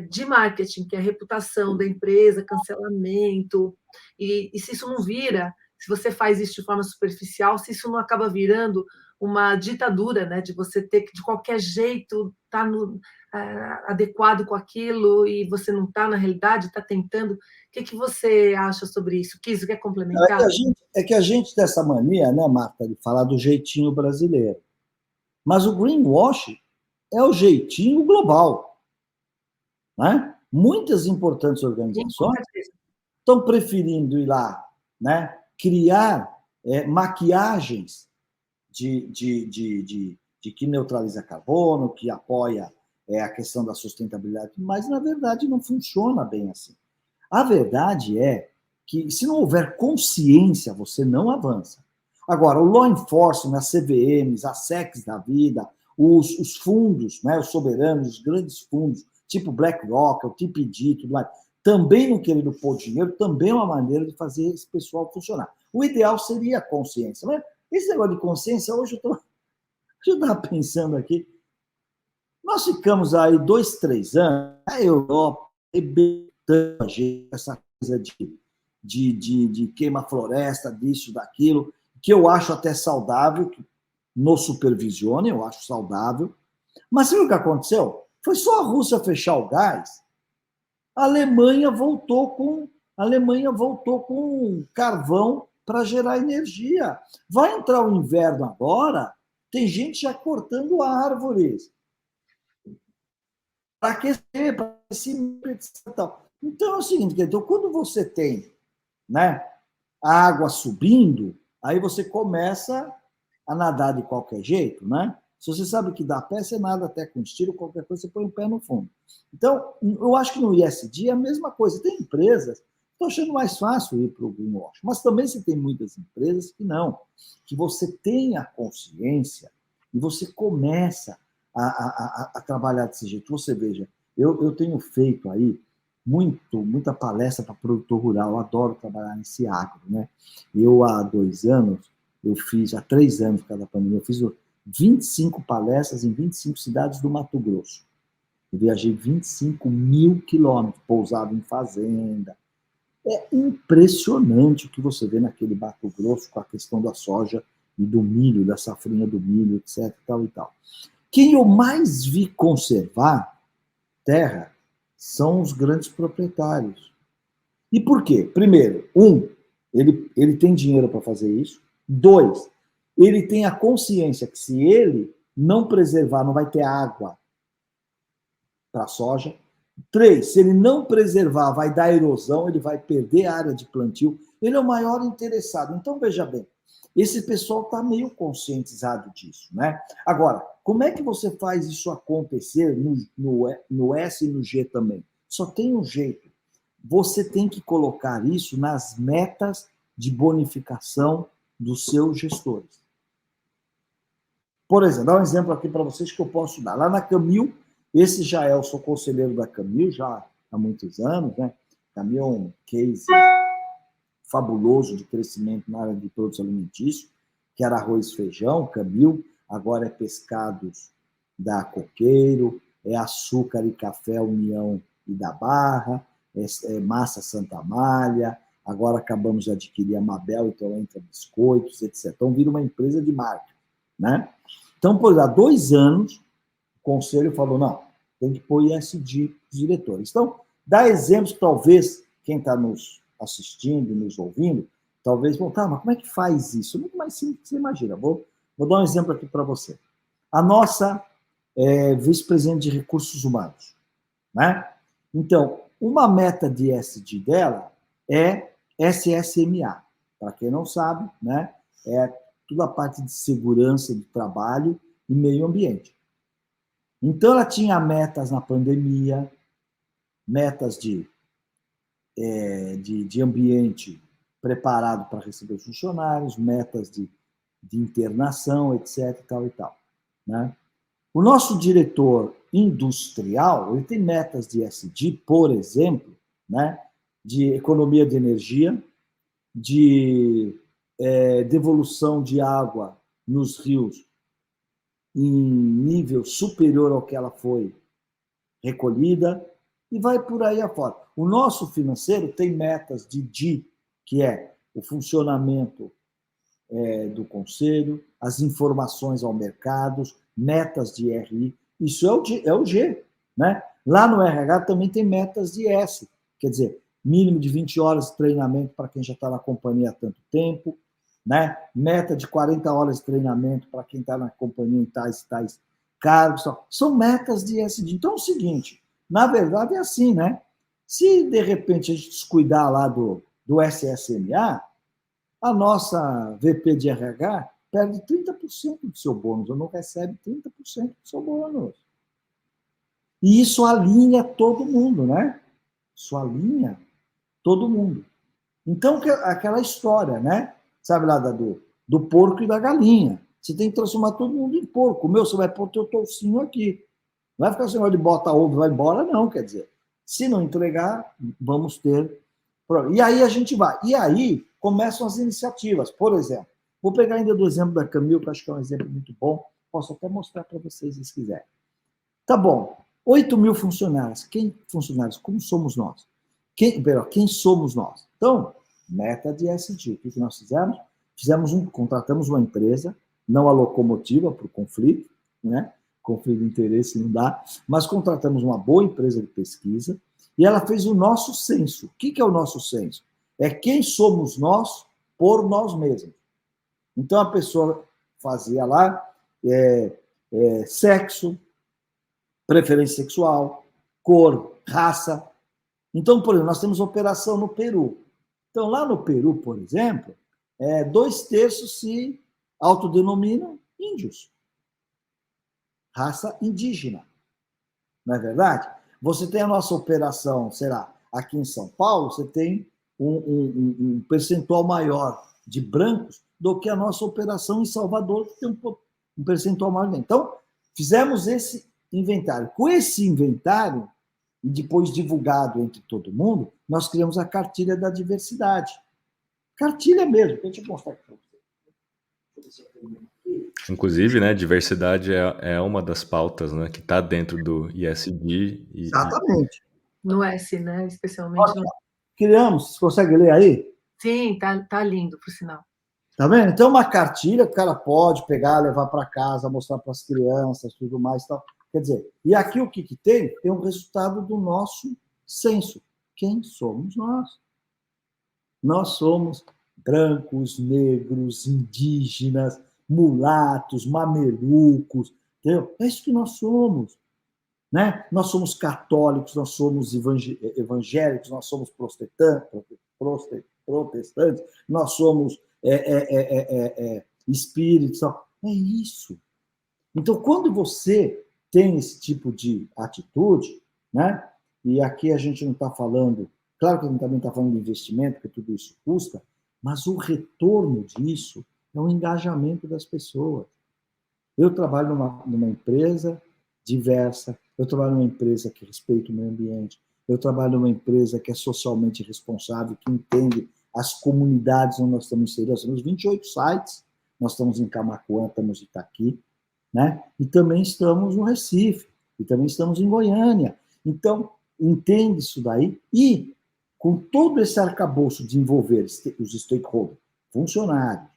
de marketing, que é a reputação da empresa, cancelamento, e se isso não vira, se você faz isso de forma superficial, se isso não acaba virando uma ditadura, né, de você ter que, de qualquer jeito, estar adequado com aquilo e você não está, na realidade, está tentando. O que você acha sobre isso? Kiso, quer complementar? É que a gente tem essa mania, né, Marta, de falar do jeitinho brasileiro. Mas o greenwash é o jeitinho global. Né? Muitas importantes organizações estão preferindo ir lá, né, criar maquiagens de que neutraliza carbono, que apoia a questão da sustentabilidade, mas, na verdade, não funciona bem assim. A verdade é que, se não houver consciência, você não avança. Agora, o law enforcement, as CVMs, as SECs da vida, os fundos, né, os soberanos, os grandes fundos, tipo BlackRock, o TPG, tudo mais, também não querendo pôr dinheiro, também é uma maneira de fazer esse pessoal funcionar. O ideal seria a consciência. Mas esse negócio de consciência, hoje eu estava pensando aqui, nós ficamos aí 2, 3 anos, a Europa, essa coisa de queima-floresta, disso, daquilo, que eu acho até saudável, nos supervisione, eu acho saudável. Mas sabe o que aconteceu? Foi só a Rússia fechar o gás, a Alemanha voltou com carvão para gerar energia. Vai entrar o inverno agora, tem gente já cortando árvores para aquecer, para aquecimento, etc. Então é o seguinte, então, quando você tem, né, a água subindo, aí você começa a nadar de qualquer jeito, né? Se você sabe que dá pé, você nada até com estilo, qualquer coisa, você põe o pé no fundo. Então, eu acho que no ISD é a mesma coisa. Tem empresas que estão achando mais fácil ir para o greenwash, mas também você tem muitas empresas que não, que você tem a consciência e você começa a trabalhar desse jeito. Você veja, eu tenho feito aí muita palestra para produtor rural, eu adoro trabalhar nesse agro, né? Eu, há 2 anos, há 3 anos, cada pandemia, eu fiz 25 palestras em 25 cidades do Mato Grosso. Eu viajei 25 mil quilômetros, pousado em fazenda. É impressionante o que você vê naquele Mato Grosso com a questão da soja e do milho, da safrinha do milho, etc. Tal e tal. Quem eu mais vi conservar terra são os grandes proprietários. E por quê? Primeiro, ele tem dinheiro para fazer isso. 2, ele tem a consciência que, se ele não preservar, não vai ter água para a soja. 3, se ele não preservar, vai dar erosão, ele vai perder a área de plantio. Ele é o maior interessado. Então, veja bem, esse pessoal está meio conscientizado disso, né? Agora, como é que você faz isso acontecer no S e no G também? Só tem um jeito. Você tem que colocar isso nas metas de bonificação dos seus gestores. Por exemplo, dá um exemplo aqui para vocês que eu posso dar. Lá na Camil, eu sou conselheiro da Camil já há muitos anos, né? Camil é um case fabuloso de crescimento na área de produtos alimentícios, que era arroz e feijão, Camil, agora é pescados da Coqueiro, é açúcar e café União e da Barra, é massa Santa Amália, agora acabamos de adquirir a Mabel, então entra biscoitos, etc. Então vira uma empresa de marca, né? Então, há 2 anos, o conselho falou, não, tem que pôr ISD os diretores. Então, dá exemplos que talvez quem está nos assistindo, nos ouvindo, talvez, tá, mas como é que faz isso? É muito mais simples que você imagina. Vou dar um exemplo aqui para você. A nossa vice-presidente de recursos humanos, né? Então, uma meta de ISD dela é SSMA. Para quem não sabe, né? É toda a parte de segurança do trabalho e meio ambiente. Então, ela tinha metas na pandemia, metas de ambiente preparado para receber os funcionários, metas de internação, etc. Tal e tal, né? O nosso diretor industrial, ele tem metas de SD, por exemplo, né, de economia de energia, de devolução de água nos rios em nível superior ao que ela foi recolhida, e vai por aí afora. O nosso financeiro tem metas de DI, que é o funcionamento do conselho, as informações ao mercado, metas de RI, isso é o G. Né? Lá no RH também tem metas de S, quer dizer, mínimo de 20 horas de treinamento para quem já está na companhia há tanto tempo, né? Meta de 40 horas de treinamento para quem está na companhia em tais e tais cargos. São metas de ESG. Então é o seguinte, na verdade é assim, né? Se de repente a gente descuidar lá do SSMA, a nossa VP de RH perde 30% do seu bônus, ou não recebe 30% do seu bônus. E isso alinha todo mundo, né? Isso alinha todo mundo. Então, aquela história, né? Sabe lá do porco e da galinha. Você tem que transformar todo mundo em porco. Meu, você vai pôr teu toucinho aqui. Não vai ficar assim, de bota ovo e vai embora, não. Quer dizer, se não entregar, vamos ter... E aí a gente vai. E aí começam as iniciativas. Por exemplo, vou pegar ainda do exemplo da Camil, que acho que é um exemplo muito bom. Posso até mostrar para vocês, se quiserem. Tá bom. 8 mil funcionários. Quem funcionários? Como somos nós? Quem somos nós? Então, meta de ESG. O que nós fizemos? Contratamos uma empresa, não a locomotiva para o conflito, né? Conflito de interesse não dá, mas contratamos uma boa empresa de pesquisa e ela fez o nosso censo. O que é o nosso censo? É quem somos nós por nós mesmos. Então, a pessoa fazia lá sexo, preferência sexual, cor, raça. Então, por exemplo, nós temos operação no Peru. Então, lá no Peru, por exemplo, 2/3 se autodenominam índios. Raça indígena. Não é verdade? Você tem a nossa operação, sei lá, aqui em São Paulo, você tem um percentual maior de brancos do que a nossa operação em Salvador, que tem um percentual maior. Então, fizemos esse inventário. Com esse inventário, e depois divulgado entre todo mundo, nós criamos a cartilha da diversidade. Cartilha mesmo, deixa eu mostrar aqui para você. Inclusive, né, diversidade é uma das pautas, né, que está dentro do ESG. Exatamente. No S, né, especialmente. Nossa, criamos, você consegue ler aí? Sim, tá lindo, por sinal. Tá vendo? Então, uma cartilha que o cara pode pegar, levar para casa, mostrar para as crianças, tudo mais. Tal. Quer dizer, e aqui o que tem? Tem um resultado do nosso censo. Quem somos nós? Nós somos brancos, negros, indígenas, mulatos, mamelucos, entendeu? É isso que nós somos. Né? Nós somos católicos, nós somos evangélicos, nós somos protestantes, nós somos espíritos. É isso. Então, quando você tem esse tipo de atitude, né? E aqui a gente não está falando, claro que a gente também está falando de investimento, porque tudo isso custa, mas o retorno disso é o engajamento das pessoas. Eu trabalho numa empresa diversa, eu trabalho numa empresa que respeita o meio ambiente, eu trabalho numa empresa que é socialmente responsável, que entende as comunidades onde nós estamos inseridos. Nós temos 28 sites, nós estamos em Camaquã, estamos em Itaqui, né? E também estamos no Recife, e também estamos em Goiânia. Então, entende isso daí e, com todo esse arcabouço de envolver os stakeholders, funcionários,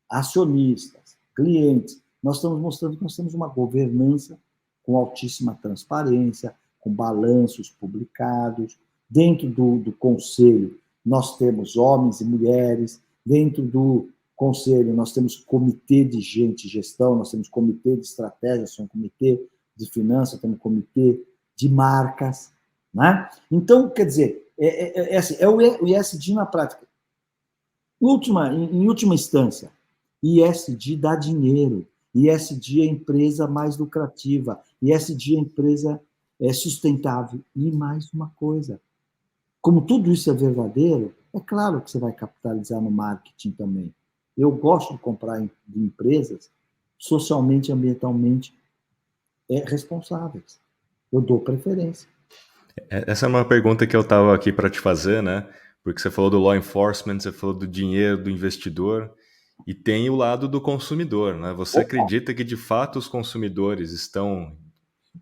acionistas, clientes, nós estamos mostrando que nós temos uma governança com altíssima transparência, com balanços publicados. Dentro do conselho, nós temos homens e mulheres. Dentro do conselho, nós temos comitê de gestão, nós temos comitê de estratégia, nós temos comitê de finanças, temos comitê de marcas. Né? Então, quer dizer, é o ESG na prática. Em última instância, ESG dá dinheiro. ESG é a empresa mais lucrativa. ESG é a empresa sustentável. E mais uma coisa. Como tudo isso é verdadeiro, é claro que você vai capitalizar no marketing também. Eu gosto de comprar de empresas socialmente e ambientalmente responsáveis. Eu dou preferência. Essa é uma pergunta que eu estava aqui para te fazer, né? Porque você falou do law enforcement, você falou do dinheiro do investidor e tem o lado do consumidor, né? Você acredita que de fato os consumidores estão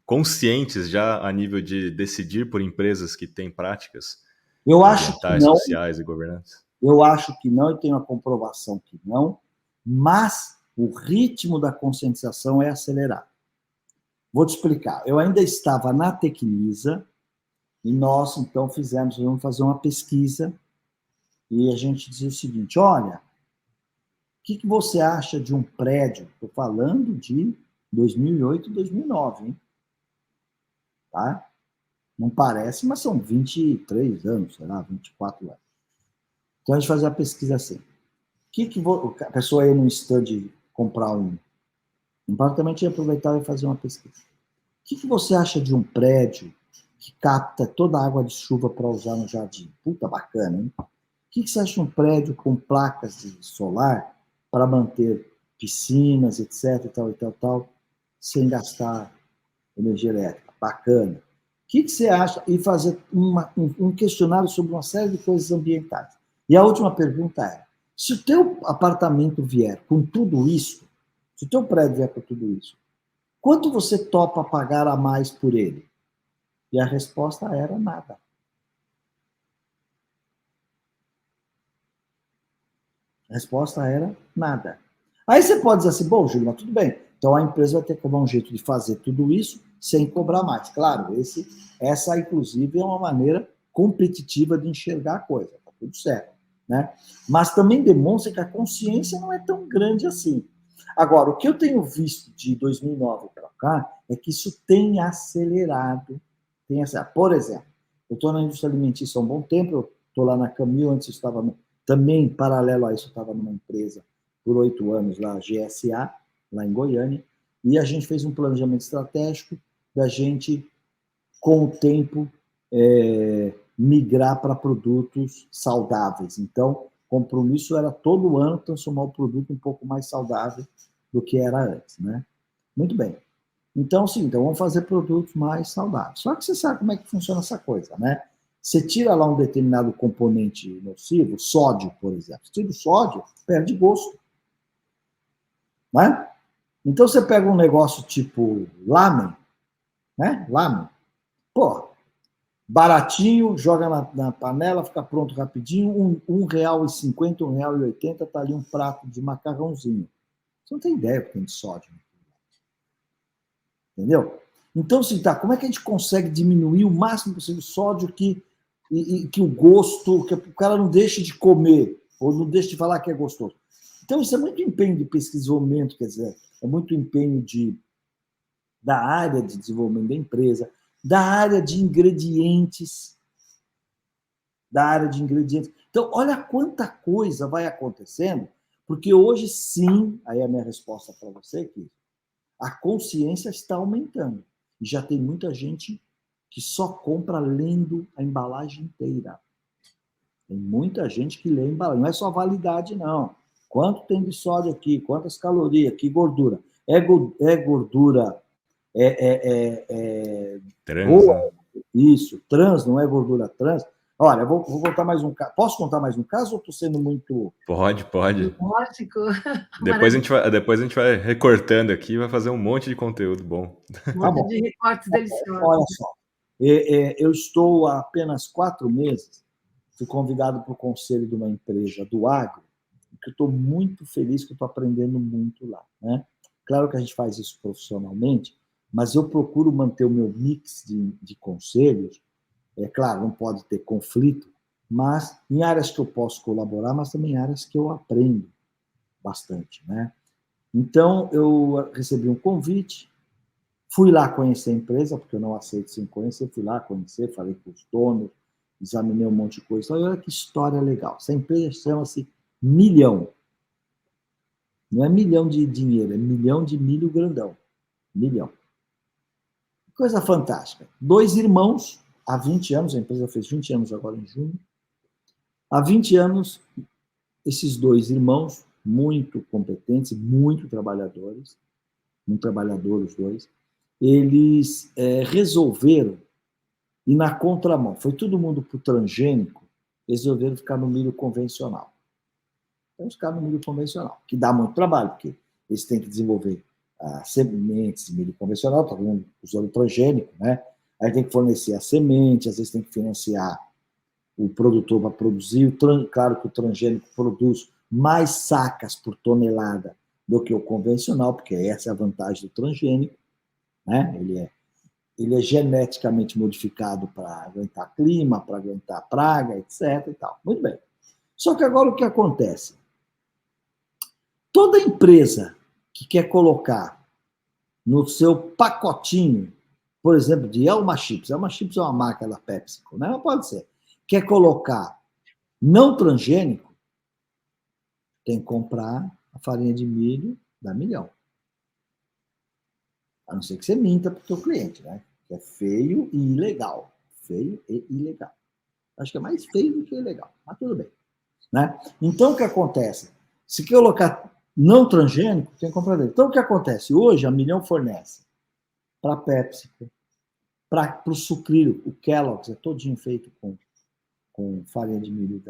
conscientes já a nível de decidir por empresas que têm práticas Eu acho que ambientais, não, sociais e governantes? eu acho que não, e tenho a comprovação que não, mas o ritmo da conscientização é acelerado. Vou te explicar. Eu ainda estava na Tecnisa e nós, então, vamos fazer uma pesquisa e a gente dizia o seguinte, olha, o que você acha de um prédio? Estou falando de 2008 e 2009, hein? Tá? Não parece, mas são 23 anos, sei lá, 24 anos. Então a gente fazia a pesquisa assim. A pessoa ia no stand comprar um apartamento e aproveitava e fazia uma pesquisa. O que você acha de um prédio que capta toda a água de chuva para usar no jardim? Puta, bacana, hein? O que você acha de um prédio com placas de solar para manter piscinas, etc, tal, sem gastar energia elétrica? Bacana. O que você acha? E fazer um questionário sobre uma série de coisas ambientais. E a última pergunta é, se o teu apartamento vier com tudo isso, se o teu prédio vier com tudo isso, quanto você topa pagar a mais por ele? E a resposta era nada. A resposta era nada. Aí você pode dizer assim, bom, Júlio, mas tudo bem. Então a empresa vai ter que dar um jeito de fazer tudo isso sem cobrar mais. Claro, essa, inclusive, é uma maneira competitiva de enxergar a coisa. Está tudo certo. Né? Mas também demonstra que a consciência não é tão grande assim. Agora, o que eu tenho visto de 2009 para cá é que isso tem acelerado. Por exemplo, eu estou na indústria alimentícia há um bom tempo, eu estou lá na Camil, antes eu estava também, paralelo a isso, eu estava numa empresa por 8 anos, lá, GSA, lá em Goiânia, e a gente fez um planejamento estratégico da gente, com o tempo, migrar para produtos saudáveis. Então, o compromisso era todo ano transformar o produto um pouco mais saudável do que era antes. Né? Muito bem. Então, sim, então vamos fazer produtos mais saudáveis. Só que você sabe como é que funciona essa coisa, né? Você tira lá um determinado componente nocivo, sódio, por exemplo. Você tira o sódio, perde gosto. Né? Então você pega um negócio tipo lamen, né? Lamen. Pô, baratinho, joga na panela, fica pronto rapidinho, R$1,50, R$1,80, está ali um prato de macarrãozinho. Você não tem ideia do que tem de sódio. Entendeu? Então, assim, tá, como é que a gente consegue diminuir o máximo possível o sódio que o gosto, que o cara não deixe de comer, ou não deixe de falar que é gostoso. Então, isso é muito empenho de pesquisa e desenvolvimento, quer dizer, é muito empenho da área de desenvolvimento da empresa, da área de ingredientes, Então, olha quanta coisa vai acontecendo, porque hoje, sim, aí é a minha resposta para você aqui, a consciência está aumentando. E já tem muita gente que só compra lendo a embalagem inteira. Tem muita gente que lê a embalagem. Não é só validade, não. Quanto tem de sódio aqui? Quantas calorias? Que gordura? É gordura Trans, né? boa? Isso. Trans, não é gordura trans? Olha, eu vou contar mais um caso. Posso contar mais um caso ou estou sendo muito... Pode, pode. Lógico. Depois a gente vai recortando aqui e vai fazer um monte de conteúdo bom. Um Tá monte bom. de recortes deliciosos. Olha só. Eu estou há apenas 4 meses, fui convidado para o conselho de uma empresa do agro, que eu estou muito feliz, que eu estou aprendendo muito lá. Né? Claro que a gente faz isso profissionalmente, mas eu procuro manter o meu mix de conselhos. É claro, não pode ter conflito, mas em áreas que eu posso colaborar, mas também em áreas que eu aprendo bastante. Né? Então, eu recebi um convite, fui lá conhecer a empresa, porque eu não aceito sem conhecer, fui lá conhecer, falei com os donos, examinei um monte de coisa. Olha que história legal. Essa empresa chama-se Milhão. Não é milhão de dinheiro, é milhão de milho grandão. Milhão. Coisa fantástica. 2 irmãos, há 20 anos, a empresa fez 20 anos agora em junho. Há 20 anos, esses 2 irmãos, muito competentes, muito trabalhadores os dois, eles resolveram e na contramão, foi todo mundo para o transgênico, eles resolveram ficar no milho convencional. Então, ficar no milho convencional, que dá muito trabalho, porque eles têm que desenvolver sementes de milho convencional, está usando transgênico, né? Aí tem que fornecer a semente, às vezes tem que financiar o produtor para produzir. Claro que o transgênico produz mais sacas por tonelada do que o convencional, porque essa é a vantagem do transgênico, né? Ele é geneticamente modificado para aguentar clima, para aguentar praga, etc. E tal. Muito bem. Só que agora o que acontece? Toda empresa que quer colocar no seu pacotinho, por exemplo, de Elma Chips é uma marca da PepsiCo, né? Mas pode ser. Quer colocar não transgênico, tem que comprar a farinha de milho da Milhão. A não ser que você minta para o seu cliente, né? Que é feio e ilegal. Feio e ilegal. Acho que é mais feio do que ilegal, mas tudo bem. Né? Então, o que acontece? Se colocar não transgênico, tem que comprar dele. Então, o que acontece? Hoje, a Milhão fornece para a PepsiCo, para o sucrilho, o Kellogg's é todinho feito com farinha de milho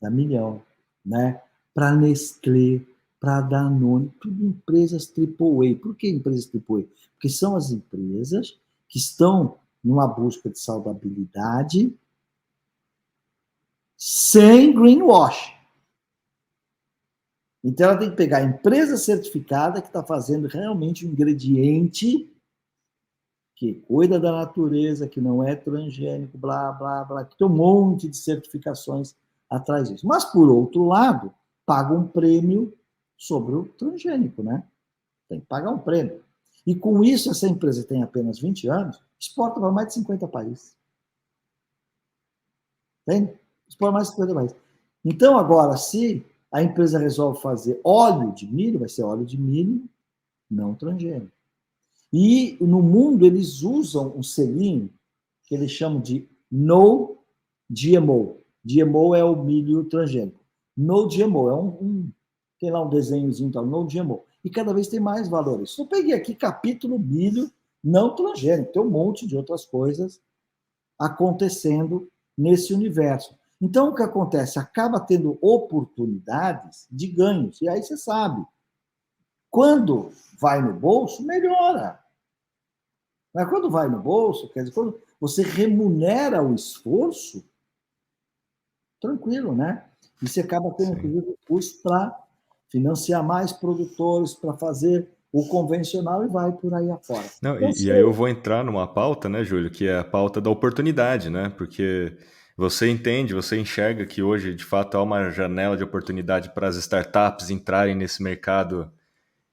da Milhão, né? Para Nestlé, para Danone, tudo empresas AAA. Por que empresas AAA? Porque são as empresas que estão numa busca de saudabilidade sem greenwash. Então, ela tem que pegar a empresa certificada que está fazendo realmente um ingrediente que cuida da natureza, que não é transgênico, blá, blá, blá, que tem um monte de certificações atrás disso. Mas, por outro lado, paga um prêmio sobre o transgênico, né? Tem que pagar um prêmio. E com isso, essa empresa tem apenas 20 anos, exporta para mais de 50 países. Entende? Exporta mais de 50 países. Então, agora, se a empresa resolve fazer óleo de milho, vai ser óleo de milho não transgênico. E no mundo eles usam um selinho que eles chamam de No GMO. GMO é o milho transgênico. No GMO tem lá um desenhozinho tal, No GMO. E cada vez tem mais valores. Eu peguei aqui capítulo milho não transgênico. Tem um monte de outras coisas acontecendo nesse universo. Então, o que acontece? Acaba tendo oportunidades de ganhos. E aí você sabe, quando vai no bolso, melhora. Mas quando vai no bolso, quer dizer, quando você remunera o esforço, tranquilo, né? E você acaba tendo, inclusive, recursos para financiar mais produtores, para fazer o convencional e vai por aí afora. Não, Então, e aí eu vou entrar numa pauta, né, Júlio, que é a pauta da oportunidade, né? Porque você entende, você enxerga que hoje, de fato, há uma janela de oportunidade para as startups entrarem nesse mercado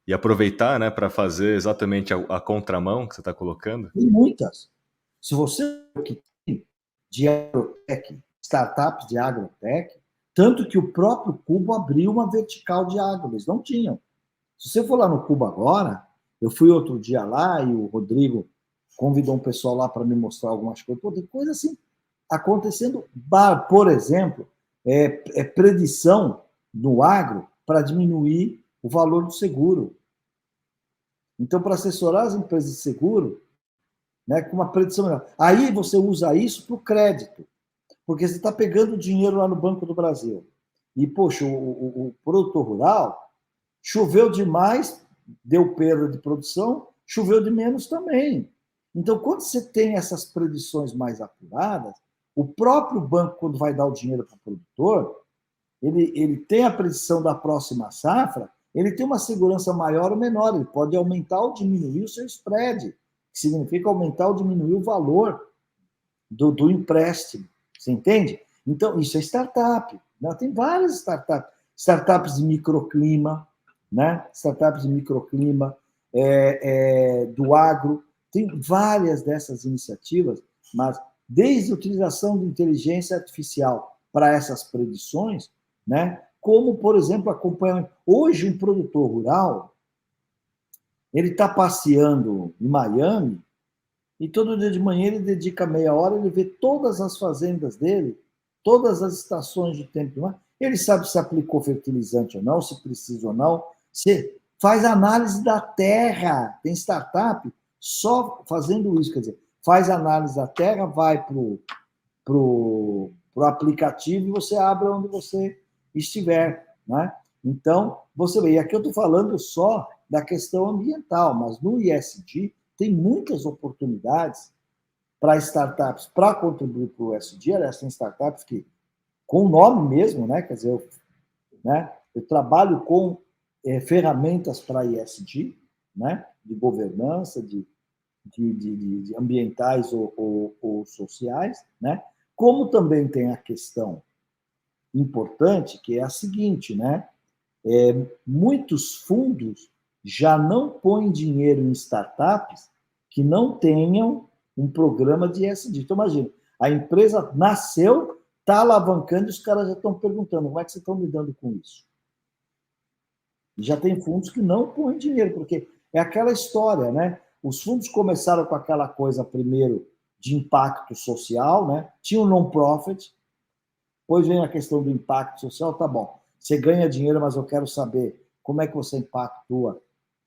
e aproveitar, né, para fazer exatamente a contramão que você está colocando? tem muitas. Se você de agrotech, startups de agrotech, tanto que o próprio Cubo abriu uma vertical de agro, eles não tinham. Se você for lá no Cubo agora, eu fui outro dia lá e o Rodrigo convidou um pessoal lá para me mostrar algumas coisas. Pô, tem coisa assim acontecendo. Por exemplo, predição no agro para diminuir o valor do seguro. Então, para assessorar as empresas de seguro, né, com uma predição melhor. Aí você usa isso para o crédito, porque você está pegando dinheiro lá no Banco do Brasil. E, poxa, o produtor rural choveu demais, deu perda de produção, choveu de menos também. Então, quando você tem essas predições mais apuradas, o próprio banco, quando vai dar o dinheiro para o produtor, ele tem a predição da próxima safra, ele tem uma segurança maior ou menor, ele pode aumentar ou diminuir o seu spread, que significa aumentar ou diminuir o valor do empréstimo. Você entende? Então, isso é startup. Né? Tem várias startups de microclima, né? Startups de microclima, do agro. Tem várias dessas iniciativas, mas desde a utilização de inteligência artificial para essas predições, né? Como, por exemplo, acompanhamento. Hoje, um produtor rural, ele está passeando em Miami e todo dia de manhã ele dedica meia hora, ele vê todas as fazendas dele, todas as estações de tempo. Ele sabe se aplicou fertilizante ou não, se precisa ou não. Você faz análise da terra. Tem startup só fazendo isso. Quer dizer, faz análise da terra, vai para o aplicativo e você abre onde você estiver, né? Então, você vê, e aqui eu estou falando só da questão ambiental, mas no ISD tem muitas oportunidades para startups, para contribuir para o ISD. Aliás, tem startups que, com o nome mesmo, né? Quer dizer, eu trabalho com ferramentas para ISD, né? De governança, de ambientais ou sociais, né? Como também tem a questão importante, que é a seguinte, né? Muitos fundos já não põem dinheiro em startups que não tenham um programa de ESG. Então, imagina, a empresa nasceu, está alavancando e os caras já estão perguntando como é que vocês estão lidando com isso? E já tem fundos que não põem dinheiro, porque é aquela história, né? Os fundos começaram com aquela coisa, primeiro, de impacto social, né? Tinha um non-profit, depois vem a questão do impacto social, tá bom. Você ganha dinheiro, mas eu quero saber como é que você impactua,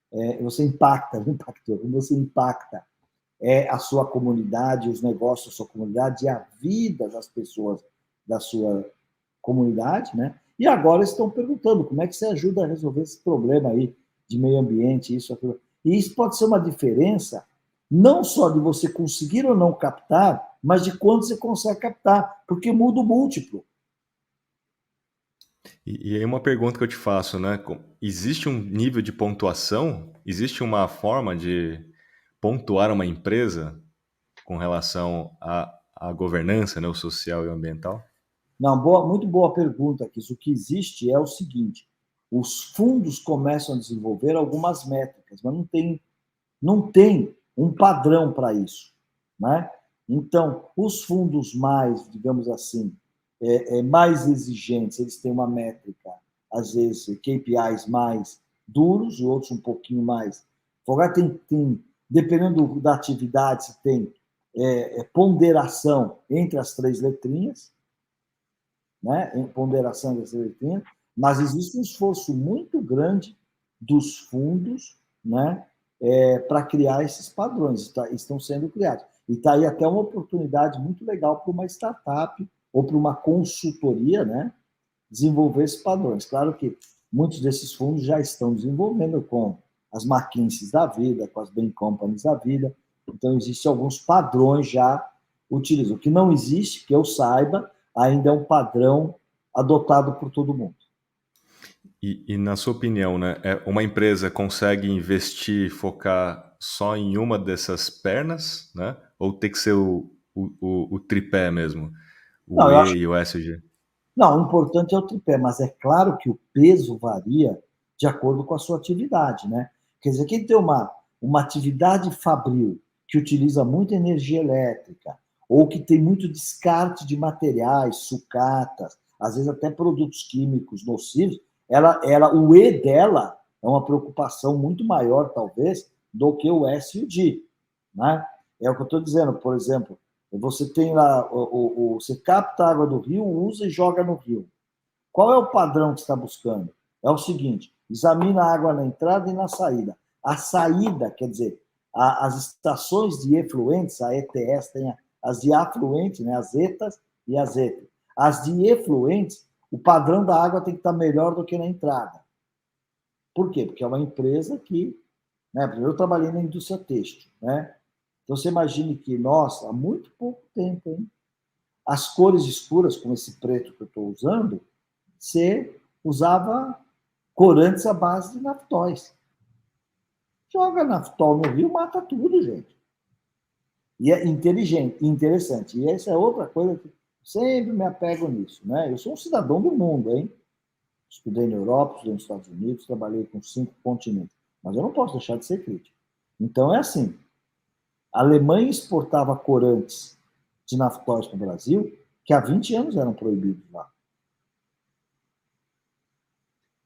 como você impacta a sua comunidade, os negócios da sua comunidade e a vida das pessoas da sua comunidade, né? E agora estão perguntando como é que você ajuda a resolver esse problema aí de meio ambiente, isso, aquilo. E isso pode ser uma diferença não só de você conseguir ou não captar, mas de quanto você consegue captar, porque muda o múltiplo. E aí uma pergunta que eu te faço, né? Existe um nível de pontuação? Existe uma forma de pontuar uma empresa com relação à governança, né, o social e o ambiental? Não, muito boa pergunta, Kis. O que existe é o seguinte: os fundos começam a desenvolver algumas métricas, mas não tem um padrão para isso, né? Então, os fundos mais, digamos assim, mais exigentes, eles têm uma métrica, às vezes, KPIs mais duros, e outros um pouquinho mais. Dependendo da atividade, você tem ponderação entre as 3 letrinhas, né? Em ponderação das letrinhas, mas existe um esforço muito grande dos fundos, né? Para criar esses padrões, estão sendo criados. E está aí até uma oportunidade muito legal para uma startup ou para uma consultoria, né? Desenvolver esses padrões. Claro que muitos desses fundos já estão desenvolvendo com as McKinsey da vida, com as Bain Companies da vida. Então, existem alguns padrões já utilizados. O que não existe, que eu saiba, ainda é um padrão adotado por todo mundo. E na sua opinião, né, uma empresa consegue investir, focar só em uma dessas pernas, né? Ou tem que ser o tripé mesmo? O Não, eu acho. E e o SG? Não, o importante é o tripé, mas é claro que o peso varia de acordo com a sua atividade, né? Quer dizer, quem tem uma atividade fabril que utiliza muita energia elétrica, ou que tem muito descarte de materiais, sucatas, às vezes até produtos químicos nocivos, o E dela é uma preocupação muito maior, talvez, do que o S e o D, né? É o que eu estou dizendo, por exemplo, você tem lá, você capta a água do rio, usa e joga no rio. Qual é o padrão que você está buscando? É o seguinte: examina a água na entrada e na saída. A saída, quer dizer, as estações de efluentes, a ETS tem as de afluentes, né, as ETAs e as ETAs. As de efluentes, o padrão da água tem que estar melhor do que na entrada. Por quê? Porque é uma empresa que, né, eu trabalhei na indústria têxtil, né? Então, você imagine que, nossa, há muito pouco tempo, hein? As cores escuras, como esse preto que eu estou usando, você usava corantes à base de naftóis. Joga naftol no rio, mata tudo, gente. E é inteligente, interessante. E essa é outra coisa que sempre me apego nisso, né? Eu sou um cidadão do mundo, hein? Estudei na Europa, estudei nos Estados Unidos, trabalhei com 5 continentes. Mas eu não posso deixar de ser crítico. Então, é assim. A Alemanha exportava corantes de naftóis para o Brasil, que há 20 anos eram proibidos lá.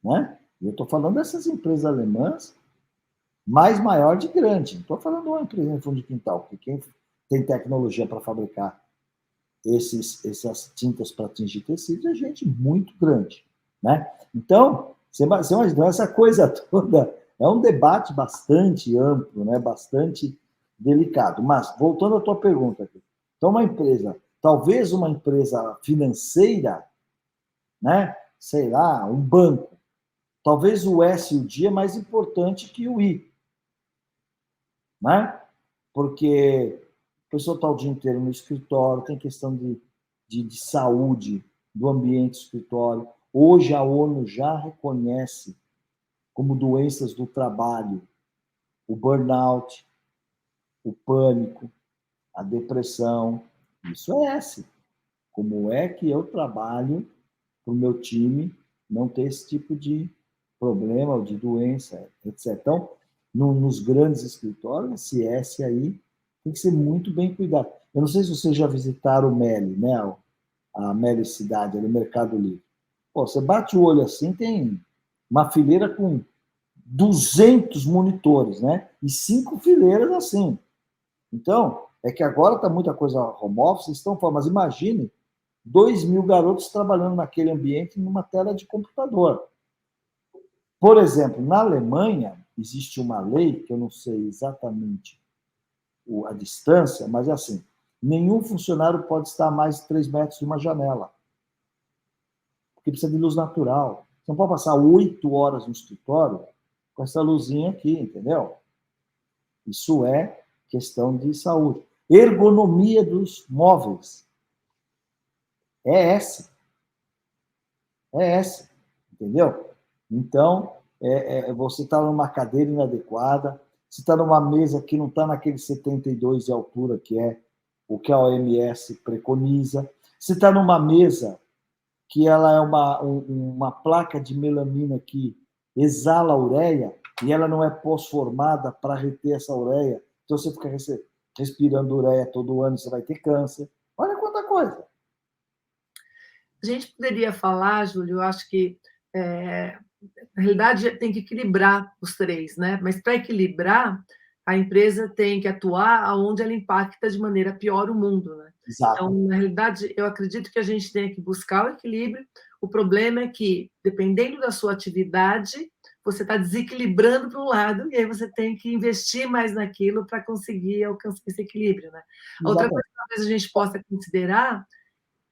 Né? E eu estou falando dessas empresas alemãs, mais maior de grande. Não estou falando de uma empresa em fundo de quintal, porque quem tem tecnologia para fabricar essas tintas para tingir tecidos é gente muito grande. Né? Então, você imagina, essa coisa toda é um debate bastante amplo, né? Bastante delicado. Mas, voltando à tua pergunta aqui. Então, uma empresa, talvez uma empresa financeira, né? Sei lá, um banco, talvez o S e o D é mais importante que o I, né? Porque a pessoa está o dia inteiro no escritório, tem questão de saúde do ambiente do escritório. Hoje a ONU já reconhece como doenças do trabalho o burnout, o pânico, a depressão. Isso é S. Como é que eu trabalho para o meu time não ter esse tipo de problema ou de doença, etc. Então, nos grandes escritórios, esse S aí tem que ser muito bem cuidado. Eu não sei se vocês já visitaram o Meli, né? A Meli Cidade, ali, Mercado Livre. Pô, você bate o olho assim, tem uma fileira com 200 monitores, né? E 5 fileiras assim. Então, é que agora está muita coisa home office, estão falando, mas imagine 2.000 garotos trabalhando naquele ambiente numa tela de computador. Por exemplo, na Alemanha, existe uma lei, que eu não sei exatamente a distância, mas é assim, nenhum funcionário pode estar a mais de 3 metros de uma janela, porque precisa de luz natural. Você não pode passar 8 horas no escritório com essa luzinha aqui, entendeu? Isso é questão de saúde. Ergonomia dos móveis. É essa. É essa. Entendeu? Então, você está numa cadeira inadequada, você está numa mesa que não está naquele 72 de altura, que é o que a OMS preconiza. Você está numa mesa que ela é uma placa de melamina que exala a ureia e ela não é pós-formada para reter essa ureia. Então, você fica respirando ureia todo ano, você vai ter câncer. Olha quanta coisa. A gente poderia falar, Júlio, eu acho que, na realidade, tem que equilibrar os três, né? Mas para equilibrar, a empresa tem que atuar aonde ela impacta de maneira pior o mundo, né? Exato. Então, na realidade, eu acredito que a gente tem que buscar o equilíbrio. O problema é que, dependendo da sua atividade, você está desequilibrando para um lado, e aí você tem que investir mais naquilo para conseguir alcançar esse equilíbrio, né? Outra coisa que talvez a gente possa considerar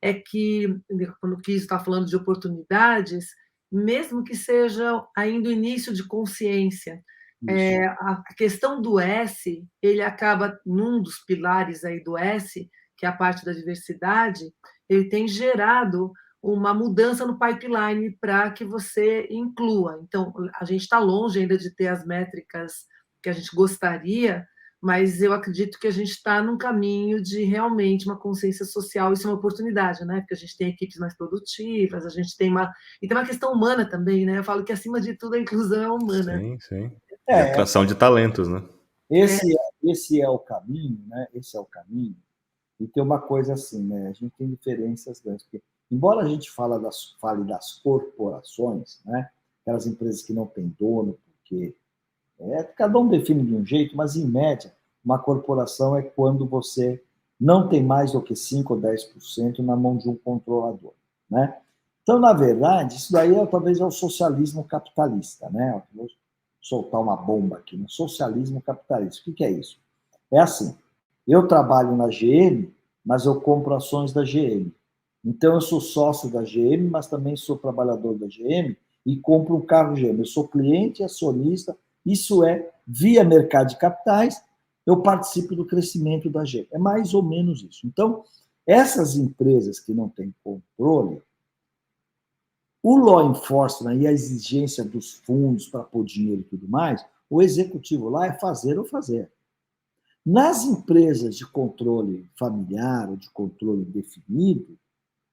é que, quando o Kies está falando de oportunidades, mesmo que seja ainda o início de consciência, a questão do S, ele acaba, num dos pilares aí do S, que é a parte da diversidade, ele tem gerado uma mudança no pipeline para que você inclua. Então, a gente está longe ainda de ter as métricas que a gente gostaria, mas eu acredito que a gente está num caminho de realmente uma consciência social. Isso é uma oportunidade, né? Porque a gente tem equipes mais produtivas, a gente tem uma... E tem uma questão humana também, né? Eu falo que, acima de tudo, a inclusão é humana. Sim, sim. E atração de talentos, né? Esse é o caminho, né? Esse é o caminho. E tem uma coisa assim, né? A gente tem diferenças grandes. Porque, embora a gente fale das corporações, né? Aquelas empresas que não têm dono, porque cada um define de um jeito, mas, em média, uma corporação é quando você não tem mais do que 5 ou 10% na mão de um controlador, né? Então, na verdade, isso daí talvez é o socialismo capitalista, né? Vou soltar uma bomba aqui, no socialismo capitalista. O que é isso? É assim, eu trabalho na GM, mas eu compro ações da GM. Então, eu sou sócio da GM, mas também sou trabalhador da GM e compro um carro GM. Eu sou cliente, acionista. Isso é, via mercado de capitais, eu participo do crescimento da GM. É mais ou menos isso. Então, essas empresas que não têm controle, o law enforcement e a exigência dos fundos para pôr dinheiro e tudo mais, o executivo lá é fazer ou fazer. Nas empresas de controle familiar ou de controle definido,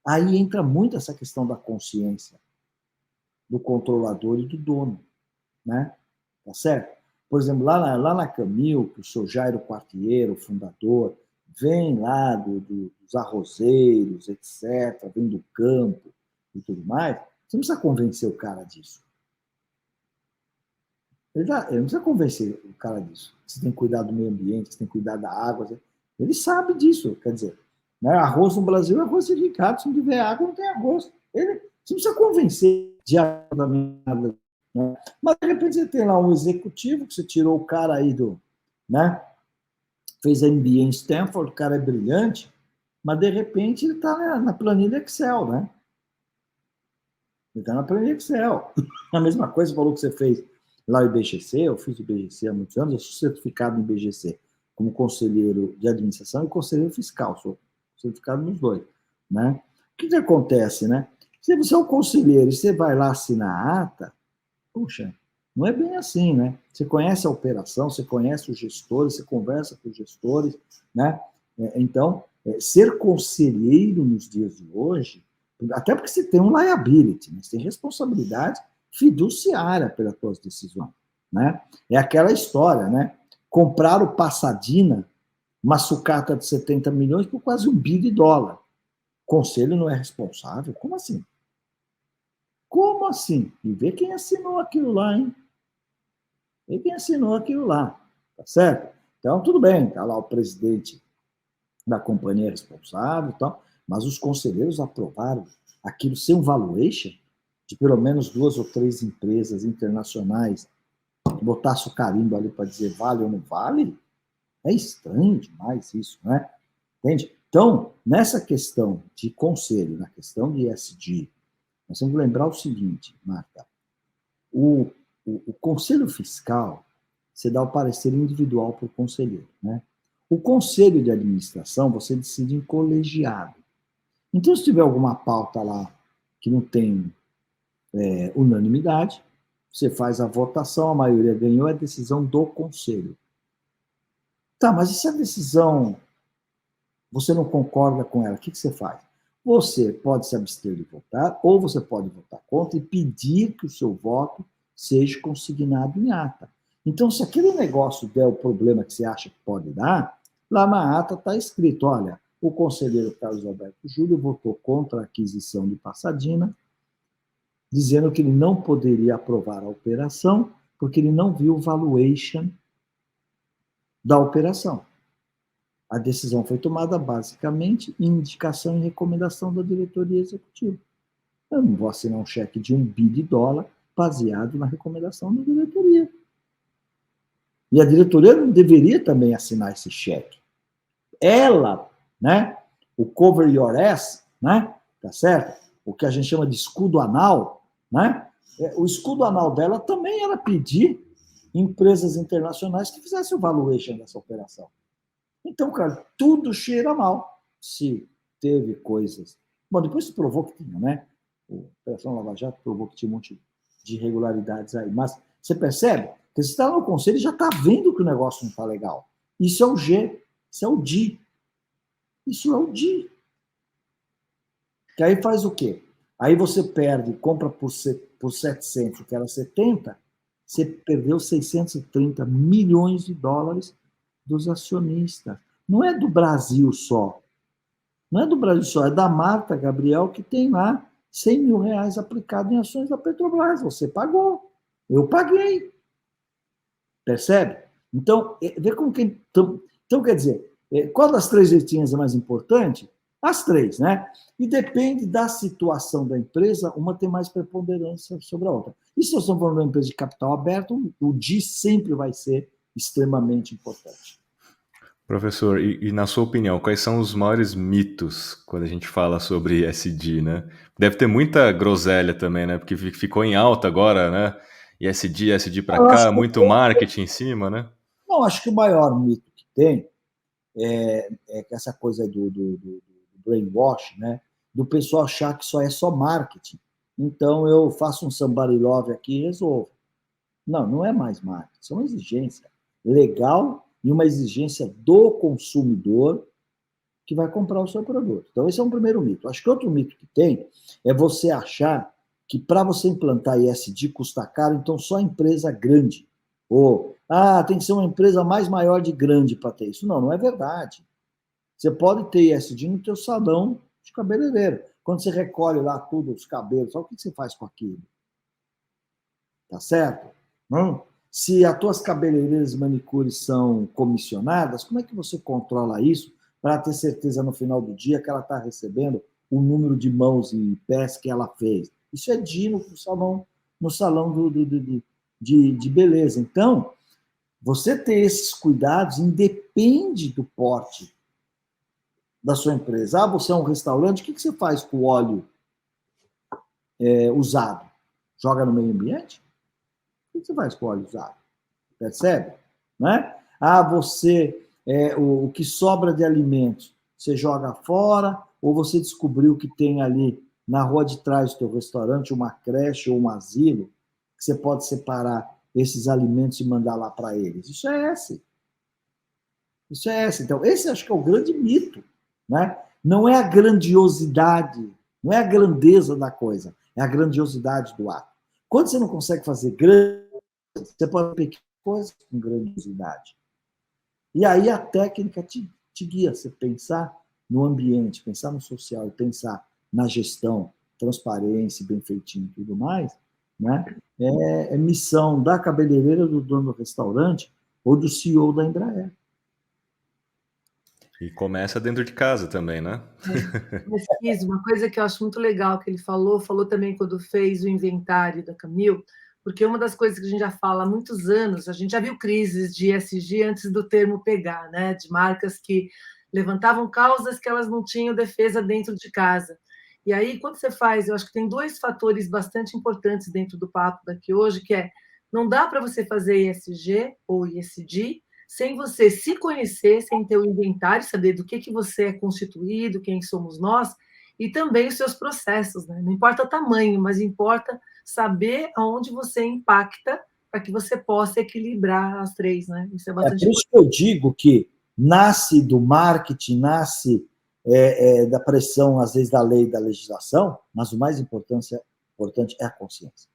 aí entra muito essa questão da consciência do controlador e do dono, né? Tá certo? Por exemplo, lá na Camil, que o seu Jairo Quartiero, o fundador, vem lá dos arrozeiros, etc., vem do campo e tudo mais, você não precisa convencer o cara disso. Ele não precisa convencer o cara disso. Você tem que cuidar do meio ambiente, você tem que cuidar da água. Ele sabe disso, quer dizer. Né? Arroz no Brasil é arroz certificado, se não tiver água, não tem arroz. Você não precisa convencer de nada. Né? Mas, de repente, você tem lá um executivo, que você tirou o cara aí fez MBA em Stanford, o cara é brilhante, mas de repente ele está na planilha Excel, né? Ele está na planilha Excel. A mesma coisa, você falou que você fez lá o IBGC, eu fiz o IBGC há muitos anos, eu sou certificado no IBGC como conselheiro de administração e conselheiro fiscal, sou certificado nos dois, né? O que acontece, né? Se você é um conselheiro e você vai lá assinar a ata, puxa, não é bem assim, né? Você conhece a operação, você conhece os gestores, você conversa com os gestores, né? Então, ser conselheiro nos dias de hoje, até porque você tem um liability, né? Você tem responsabilidade fiduciária pelas suas decisões, né? É aquela história, né? Comprar o Pasadena, uma sucata de 70 milhões por quase $1 bilhão. Conselho não é responsável? Como assim? Como assim? E vê quem assinou aquilo lá, hein? Vê quem assinou aquilo lá, tá certo? Então, tudo bem, tá lá o presidente da companhia responsável e tal, mas os conselheiros aprovaram aquilo sem um valuation de pelo menos 2 ou 3 empresas internacionais que botasse o carimbo ali para dizer vale ou não vale? É estranho demais isso, né? Entende? Então, nessa questão de conselho, na questão de ESG, nós temos que lembrar o seguinte, Marta, o conselho fiscal, você dá o parecer individual para o conselheiro, né? O conselho de administração, você decide em colegiado. Então, se tiver alguma pauta lá que não tem unanimidade, você faz a votação, a maioria ganhou, é decisão do conselho. Tá, mas e se a decisão você não concorda com ela, o que você faz? Você pode se abster de votar, ou você pode votar contra e pedir que o seu voto seja consignado em ata. Então, se aquele negócio der o problema que você acha que pode dar, lá na ata está escrito, olha, o conselheiro Carlos Alberto Júlio votou contra a aquisição de Pasadena, dizendo que ele não poderia aprovar a operação, porque ele não viu o valuation da operação. A decisão foi tomada basicamente em indicação e recomendação da diretoria executiva. Eu não vou assinar um cheque de $1 bilhão baseado na recomendação da diretoria. E a diretoria não deveria também assinar esse cheque. Ela, né, o cover your ass, né, tá certo? O que a gente chama de escudo anal, né? O escudo anal dela também era pedir empresas internacionais que fizessem o valuation dessa operação. Então, cara, tudo cheira mal. Se teve coisas... Bom, depois se provou que tinha, né? A Operação Lava Jato provou que tinha um monte de irregularidades aí. Mas você percebe que você está no conselho e já está vendo que o negócio não está legal. Isso é o G, isso é o D. Isso é o D. Que aí faz o quê? Aí você perde, compra por 700, que era 70, você perdeu $630 milhões dos acionistas. Não é do Brasil só. Não é do Brasil só, é da Marta Gabriel, que tem lá R$100 mil aplicado em ações da Petrobras. Você pagou. Eu paguei. Percebe? Então, vê como que... Então, quer dizer, qual das 3 letrinhas é mais importante? As 3, né? E depende da situação da empresa, uma tem mais preponderância sobre a outra. E se nós estamos falando de uma empresa de capital aberto, o D sempre vai ser extremamente importante. Professor, e na sua opinião, quais são os maiores mitos quando a gente fala sobre ESG, né? Deve ter muita groselha também, né? Porque ficou em alta agora, né? ESG para cá, muito marketing em cima, né? Não, acho que o maior mito que tem é essa coisa do brainwash, né? Do pessoal achar que só marketing. Então, eu faço um somebody love aqui e resolvo. Não, não é mais marketing, isso é uma exigência legal e uma exigência do consumidor que vai comprar o seu produto. Então, esse é um primeiro mito. Acho que outro mito que tem é você achar que para você implantar ESG custa caro, então só empresa grande. Ou, tem que ser uma empresa mais maior de grande para ter isso. Não, não é verdade. Você pode ter ESG no teu salão de cabeleireiro. Quando você recolhe lá tudo, os cabelos, sabe o que você faz com aquilo? Tá certo? Não? Se as tuas cabeleireiras e manicures são comissionadas, como é que você controla isso para ter certeza no final do dia que ela está recebendo o número de mãos e pés que ela fez? Isso é digno no salão de beleza. Então, Você ter esses cuidados independe do porte da sua empresa. Ah, você é um restaurante, o que você faz com o óleo usado? Joga no meio ambiente? O que você faz com o óleo usado? Percebe? Né? Ah, o que sobra de alimentos, você joga fora, ou você descobriu que tem ali na rua de trás do teu restaurante uma creche ou um asilo, que você pode separar esses alimentos e mandar lá para eles. Isso é S. Isso é S. Então, esse acho que é o grande mito. Né? Não é a grandiosidade, não é a grandeza da coisa, é a grandiosidade do ato. Quando você não consegue fazer grande, você pode ter pequenas coisas com grandiosidade. E aí a técnica te guia, você pensar no ambiente, pensar no social e pensar na gestão, transparência, bem feitinho e tudo mais, né? É missão da cabeleireira, do dono do restaurante ou do CEO da Embraer. E começa dentro de casa também, né? Mas, uma coisa que eu acho muito legal que ele falou também quando fez o inventário da Camil, porque uma das coisas que a gente já fala há muitos anos, a gente já viu crises de ESG antes do termo pegar, né? De marcas que levantavam causas que elas não tinham defesa dentro de casa. E aí, quando você faz, eu acho que tem dois fatores bastante importantes dentro do papo daqui hoje, que é, não dá para você fazer ESG ou ESG sem você se conhecer, sem ter o inventário, saber do que você é constituído, quem somos nós, e também os seus processos, né? Não importa o tamanho, mas importa saber aonde você impacta para que você possa equilibrar as três, né? Isso é bastante por isso que eu digo que nasce do marketing, nasce da pressão, às vezes, da lei e da legislação, mas o mais importante é a consciência.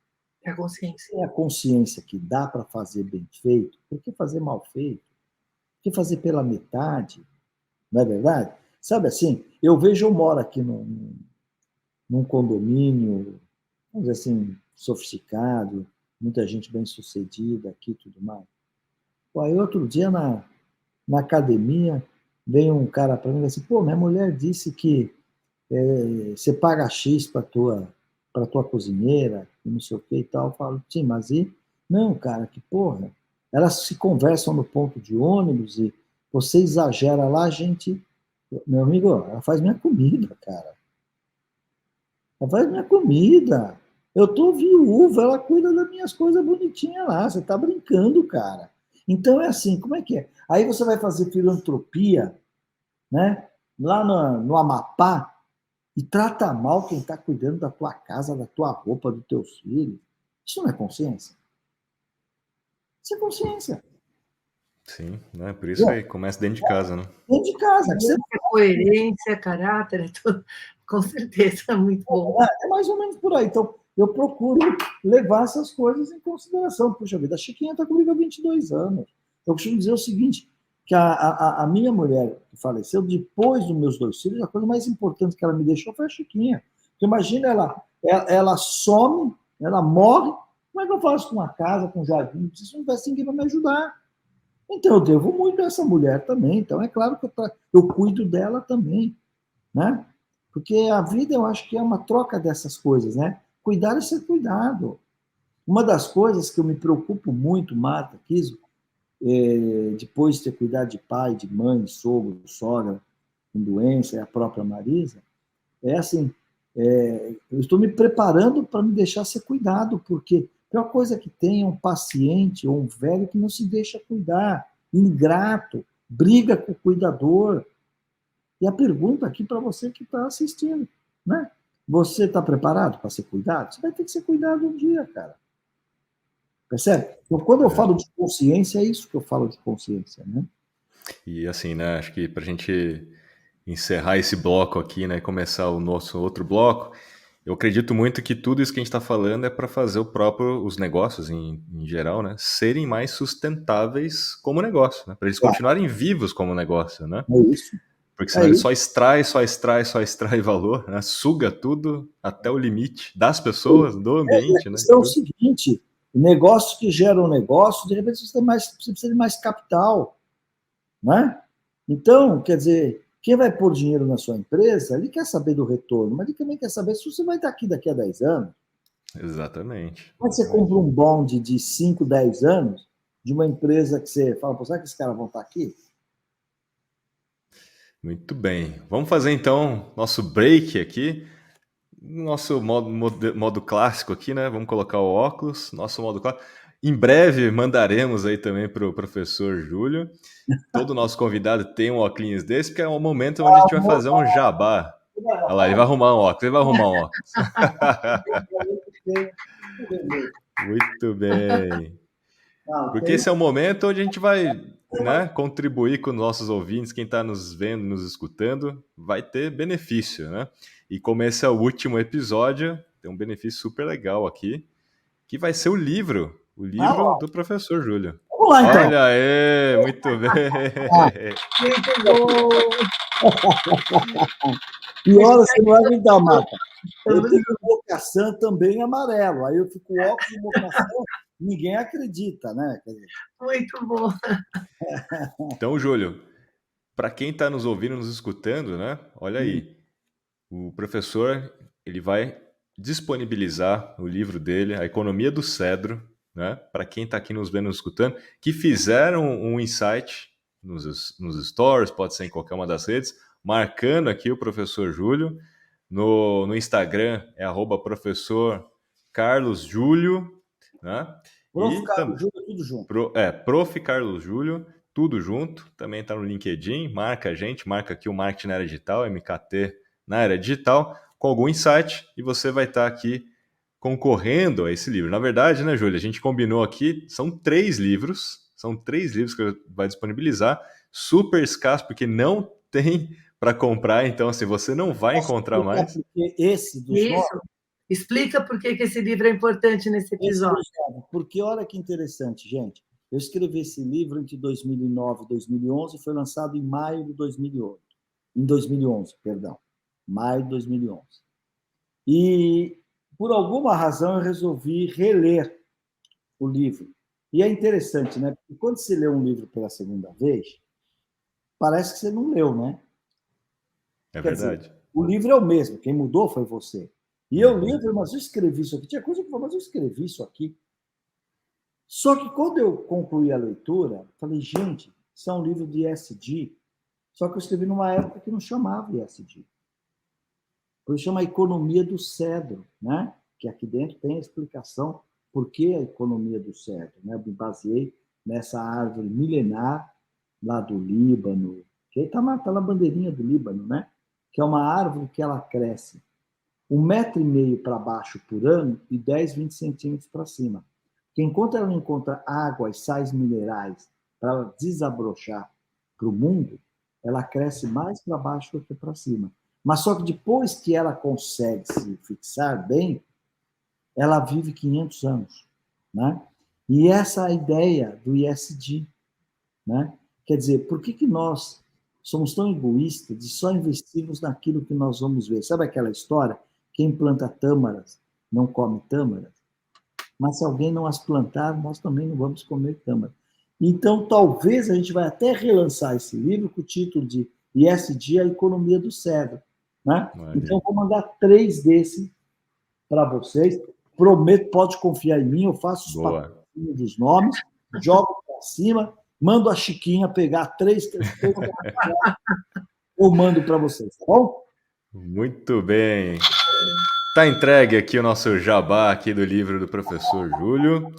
É a consciência. É a consciência que dá para fazer bem feito, por que fazer mal feito? Por que fazer pela metade? Não é verdade? Sabe assim, eu moro aqui num condomínio, vamos dizer assim, sofisticado, muita gente bem sucedida aqui e tudo mais. Aí outro dia na academia, veio um cara para mim e disse, pô, minha mulher disse que você paga X para tua cozinheira, e não sei o que e tal. Eu falo, sim, mas e? Não, cara, que porra. Elas se conversam no ponto de ônibus e você exagera lá, a gente... Meu amigo, ela faz minha comida, cara. Ela faz minha comida. Eu tô viúva, ela cuida das minhas coisas bonitinhas lá. Você tá brincando, cara. Então é assim, como é que é? Aí você vai fazer filantropia, né? Lá no Amapá, e trata mal quem está cuidando da tua casa, da tua roupa, dos teus filhos. Isso não é consciência? Isso é consciência. Sim, né? Por isso aí começa dentro de casa, né? Dentro de casa. Que você... Coerência, caráter, tudo. Com certeza, é muito bom. É mais ou menos por aí. Então, eu procuro levar essas coisas em consideração. Puxa vida, a Chiquinha está comigo há 22 anos. Eu costumo dizer o seguinte, que a minha mulher que faleceu, depois dos meus 2 filhos, a coisa mais importante que ela me deixou foi a Chiquinha. Porque imagina, ela some, ela morre, como é que eu faço com uma casa, com um jardim? Se não tivesse ninguém para me ajudar. Então, eu devo muito a essa mulher também. Então, é claro que eu cuido dela também, né? Porque a vida, eu acho que é uma troca dessas coisas, né? Cuidar é ser cuidado. Uma das coisas que eu me preocupo muito, Marta, Kiso, depois de ter cuidado de pai, de mãe, de sogro, de sogra, com doença, e a própria Marisa, é assim, eu estou me preparando para me deixar ser cuidado, porque a pior coisa que tem é um paciente ou um velho que não se deixa cuidar, ingrato, briga com o cuidador. E a pergunta aqui para você que está assistindo, né? Você está preparado para ser cuidado? Você vai ter que ser cuidado um dia, cara. Percebe? Então, quando eu falo de consciência, é isso que eu falo de consciência, né? E assim, né? Acho que para a gente encerrar esse bloco aqui, né? Começar o nosso outro bloco, eu acredito muito que tudo isso que a gente está falando é para fazer os negócios em geral, né? Serem mais sustentáveis como negócio, né? Para eles continuarem vivos como negócio, né? É isso. Porque senão ele só extrai valor, né? Suga tudo até o limite das pessoas, do ambiente, né? É o seguinte, negócios que geram negócio, de repente você precisa de mais capital, né? Então, quer dizer, quem vai pôr dinheiro na sua empresa, ele quer saber do retorno, mas ele também quer saber se você vai estar aqui daqui a 10 anos. Exatamente. Quando você compra um bonde de 5, 10 anos, de uma empresa que você fala, pô, será que esses caras vão estar aqui? Muito bem. Vamos fazer então nosso break aqui. Nosso modo clássico aqui, né? Vamos colocar o óculos, nosso modo clássico. Em breve mandaremos aí também para o professor Júlio. Todo nosso convidado tem um óculos desse, porque é um momento onde a gente vai fazer um jabá. Olha lá, ele vai arrumar um óculos, ele vai arrumar um óculos. Muito bem. Porque esse é o momento onde a gente vai, né, contribuir com nossos ouvintes, quem está nos vendo, nos escutando, vai ter benefício, né? E como esse é o último episódio, tem um benefício super legal aqui, que vai ser o livro do professor Júlio. Vamos lá, então. Olha aí, muito bem. Muito bom. E olha, você não vai me dar mata. Eu tenho um Mocassin também amarelo. Aí eu fico com óculos de Mocassin, ninguém acredita, né? Muito bom. Então, Júlio, para quem está nos ouvindo, nos escutando, né? Olha aí, o professor ele vai disponibilizar o livro dele, A Economia do Cedro, né? Para quem está aqui nos vendo, nos escutando, que fizeram um insight nos stories, pode ser em qualquer uma das redes, marcando aqui o professor Júlio. No Instagram é @professor Carlos Júlio, né? Prof. Carlos Júlio, tudo junto. Prof. Carlos Júlio, tudo junto. Também está no LinkedIn, marca a gente, marca aqui o Marketing na Área Digital, MKT na Área Digital, com algum insight, e você vai estar aqui concorrendo a esse livro. Na verdade, né, Júlia, a gente combinou aqui, são 3 livros que vai disponibilizar, super escasso, porque não tem para comprar, então assim, você não vai encontrar mais. Porque esse dos Isso. Explica por que esse livro é importante nesse episódio. Porque olha que interessante, gente. Eu escrevi esse livro entre 2009 e 2011, foi lançado em maio de 2008. Em 2011, perdão. Maio de 2011. E, por alguma razão, eu resolvi reler o livro. E é interessante, né? Porque quando você lê um livro pela segunda vez, parece que você não leu, né? É Quer verdade. dizer, o livro é o mesmo, quem mudou foi você. E eu li, mas eu escrevi isso aqui. Tinha coisa que eu falei, mas eu escrevi isso aqui. Só que quando eu concluí a leitura, falei, gente, isso é um livro de ESG. Só que eu escrevi numa época que não chamava ESG. Por isso chama Economia do Cedro, né? Que aqui dentro tem a explicação por que a economia do cedro. Né? Eu me baseei nessa árvore milenar lá do Líbano, que está na bandeirinha do Líbano, né? Que é uma árvore que ela cresce 1,5 metro para baixo por ano e 10, 20 centímetros para cima. Porque enquanto ela não encontra água e sais minerais para ela desabrochar para o mundo, ela cresce mais para baixo do que para cima. Mas só que depois que ela consegue se fixar bem, ela vive 500 anos. Né? E essa é a ideia do ESG. Né? Quer dizer, por que nós somos tão egoístas de só investirmos naquilo que nós vamos ver? Sabe aquela história? Quem planta tâmaras não come tâmaras? Mas se alguém não as plantar, nós também não vamos comer tâmaras. Então, talvez a gente vai até relançar esse livro com o título de ESG, a economia do cedro. Né? Então, vou mandar 3 desses para vocês. Prometo, pode confiar em mim, eu faço os patrocínios dos nomes, jogo para cima, mando a Chiquinha pegar 3 eu mando para vocês, tá bom? Muito bem. Tá entregue aqui o nosso jabá aqui do livro do professor Júlio.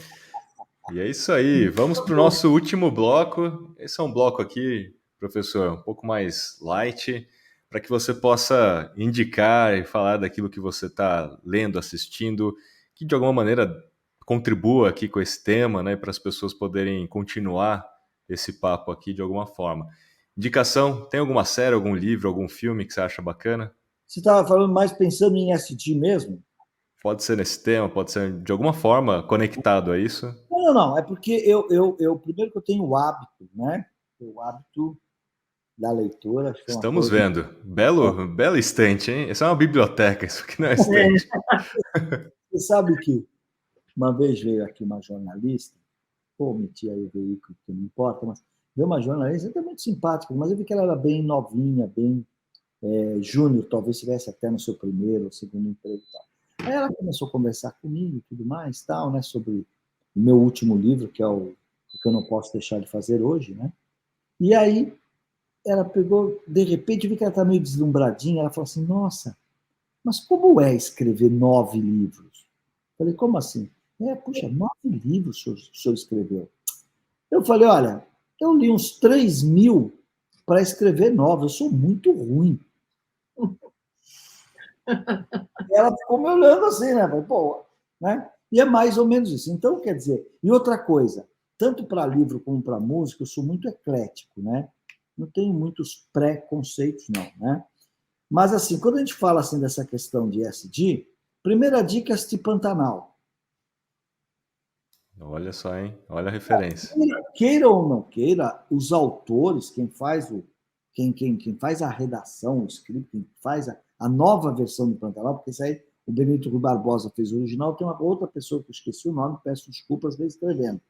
E é isso aí. Vamos para o nosso último bloco. Esse é um bloco aqui, professor, um pouco mais light, para que você possa indicar e falar daquilo que você está lendo, assistindo, que de alguma maneira contribua aqui com esse tema, né, para as pessoas poderem continuar esse papo aqui de alguma forma. Indicação, tem alguma série, algum livro, algum filme que você acha bacana? Você estava falando mais pensando em ESG mesmo? Pode ser nesse tema, pode ser de alguma forma conectado a isso. Não. É porque eu primeiro que eu tenho o hábito, né? O hábito da leitura. Acho que Estamos vendo. Belo estante, hein? Isso é uma biblioteca, isso aqui não é estante. Você sabe que uma vez veio aqui uma jornalista, omiti aí o veículo, que não importa, mas veio uma jornalista até muito simpática, mas eu vi que ela era bem novinha, bem júnior, talvez estivesse até no seu primeiro ou segundo emprego e tal. Aí ela começou a conversar comigo e tudo mais, tal, né, sobre o meu último livro, que é o porque eu não posso deixar de fazer hoje, né? E aí ela pegou, de repente, eu vi que ela está meio deslumbradinha, ela falou assim, nossa, mas como é escrever 9 livros? Eu falei, como assim? Puxa, 9 livros o senhor escreveu. Eu falei, olha, eu li uns 3.000 para escrever 9, eu sou muito ruim. Ela ficou me olhando assim, né? Falei, pô, né? E é mais ou menos isso. Então, quer dizer, e outra coisa, tanto para livro como para música, eu sou muito eclético, né? Não tenho muitos preconceitos, não, né? Mas, assim, quando a gente fala assim dessa questão de SD, primeira dica é assistir Pantanal. Olha só, hein? Olha a referência. Queira ou não queira, os autores, quem faz a redação, o script, quem faz a nova versão do Pantanal, porque isso aí o Benito Rui Barbosa fez o original, tem uma outra pessoa que eu esqueci o nome, peço desculpas, vem escrevendo.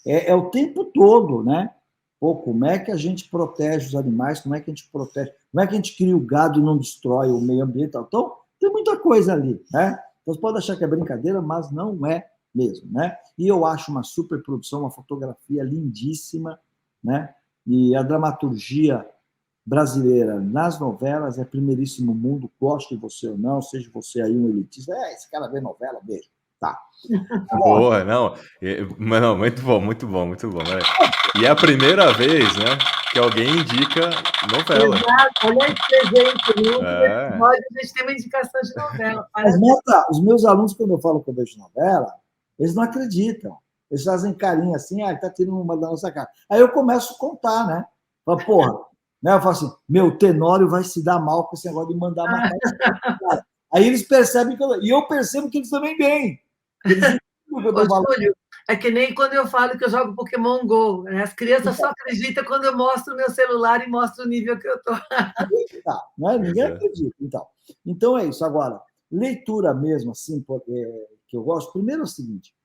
É o tempo todo, né? Pô, como é que a gente protege os animais, como é que a gente protege, como é que a gente cria o gado e não destrói o meio ambiente. Então, tem muita coisa ali, né? Então, você pode achar que é brincadeira, mas não é mesmo, né? E eu acho uma superprodução, uma fotografia lindíssima, né? E a dramaturgia brasileira nas novelas é primeiríssimo mundo, goste você ou não, seja você aí um elitista, esse cara vê novela, beijo. Tá. Boa, não. Mas não, muito bom, muito bom, muito bom. Né? E é a primeira vez, né, que alguém indica novela. Exato, olha esse presente. No último É. episódio, a gente tem uma indicação de novela. Mas, Mota, os meus alunos, quando eu falo que eu vejo novela, eles não acreditam. Eles fazem carinha assim, ele tá tirando uma da nossa cara. Aí eu começo a contar, né? Falo, porra, né? Eu falo assim, meu, Tenório vai se dar mal com esse negócio de mandar matar esse cara. Aí eles percebem que eu... E eu percebo que eles também vêm. Eles entendem o que eu tô falando. Júlio, é que nem quando eu falo que eu jogo Pokémon GO. Né? As crianças só acreditam quando eu mostro o meu celular e mostro o nível que eu estou. Tá, né? Ninguém acredita. Então é isso. Agora, leitura mesmo, assim, que eu gosto, primeiro é o seguinte,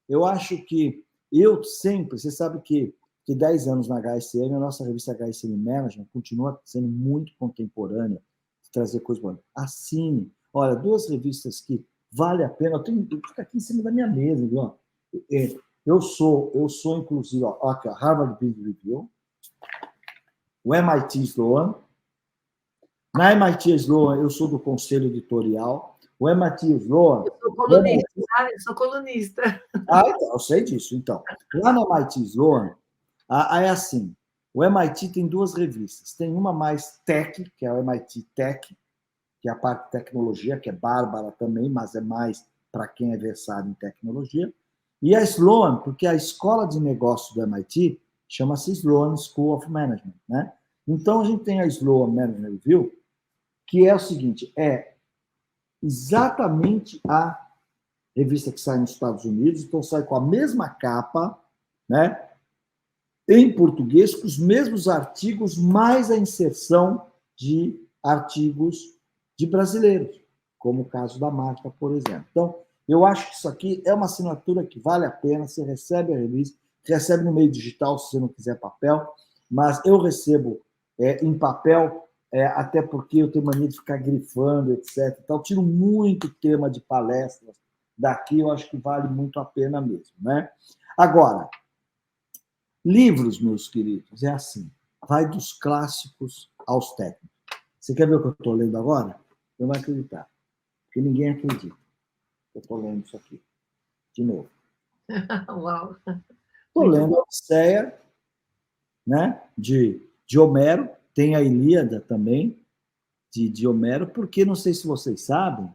eu acho que eu sempre, você sabe que 10 anos na HSM, a nossa revista HSM Management continua sendo muito contemporânea, de trazer coisas boas. Assine. Olha, 2 revistas que vale a pena, eu tenho, fica aqui em cima da minha mesa, viu? Eu sou inclusive, ó, aqui, Harvard Business Review, o MIT Sloan. Na MIT Sloan, eu sou do conselho editorial. O MIT Sloan... Eu sou colunista, sabe? Eu sou colunista. Então, eu sei disso. Então, lá no MIT Sloan, é assim, o MIT tem 2 revistas. Tem uma mais tech, que é o MIT Tech, que é a parte de tecnologia, que é bárbara também, mas é mais para quem é versado em tecnologia. E a Sloan, porque a escola de negócio do MIT chama-se Sloan School of Management, né? Então, a gente tem a Sloan Management Review, que é o seguinte, é exatamente a revista que sai nos Estados Unidos, então sai com a mesma capa, né, em português, com os mesmos artigos, mais a inserção de artigos de brasileiros, como o caso da Marta, por exemplo. Então, eu acho que isso aqui é uma assinatura que vale a pena, você recebe a revista, recebe no meio digital, se você não quiser papel, mas eu recebo em papel, até porque eu tenho mania de ficar grifando, etc. Então, tiro muito tema de palestras daqui, eu acho que vale muito a pena mesmo, né? Agora, livros, meus queridos, é assim, vai dos clássicos aos técnicos. Você quer ver o que eu estou lendo agora? Eu não vai acreditar, porque ninguém acredita. Eu estou lendo isso aqui, de novo. Uau! Estou lendo a Odisseia, né, de Homero, tem a Ilíada também, de Homero, porque, não sei se vocês sabem,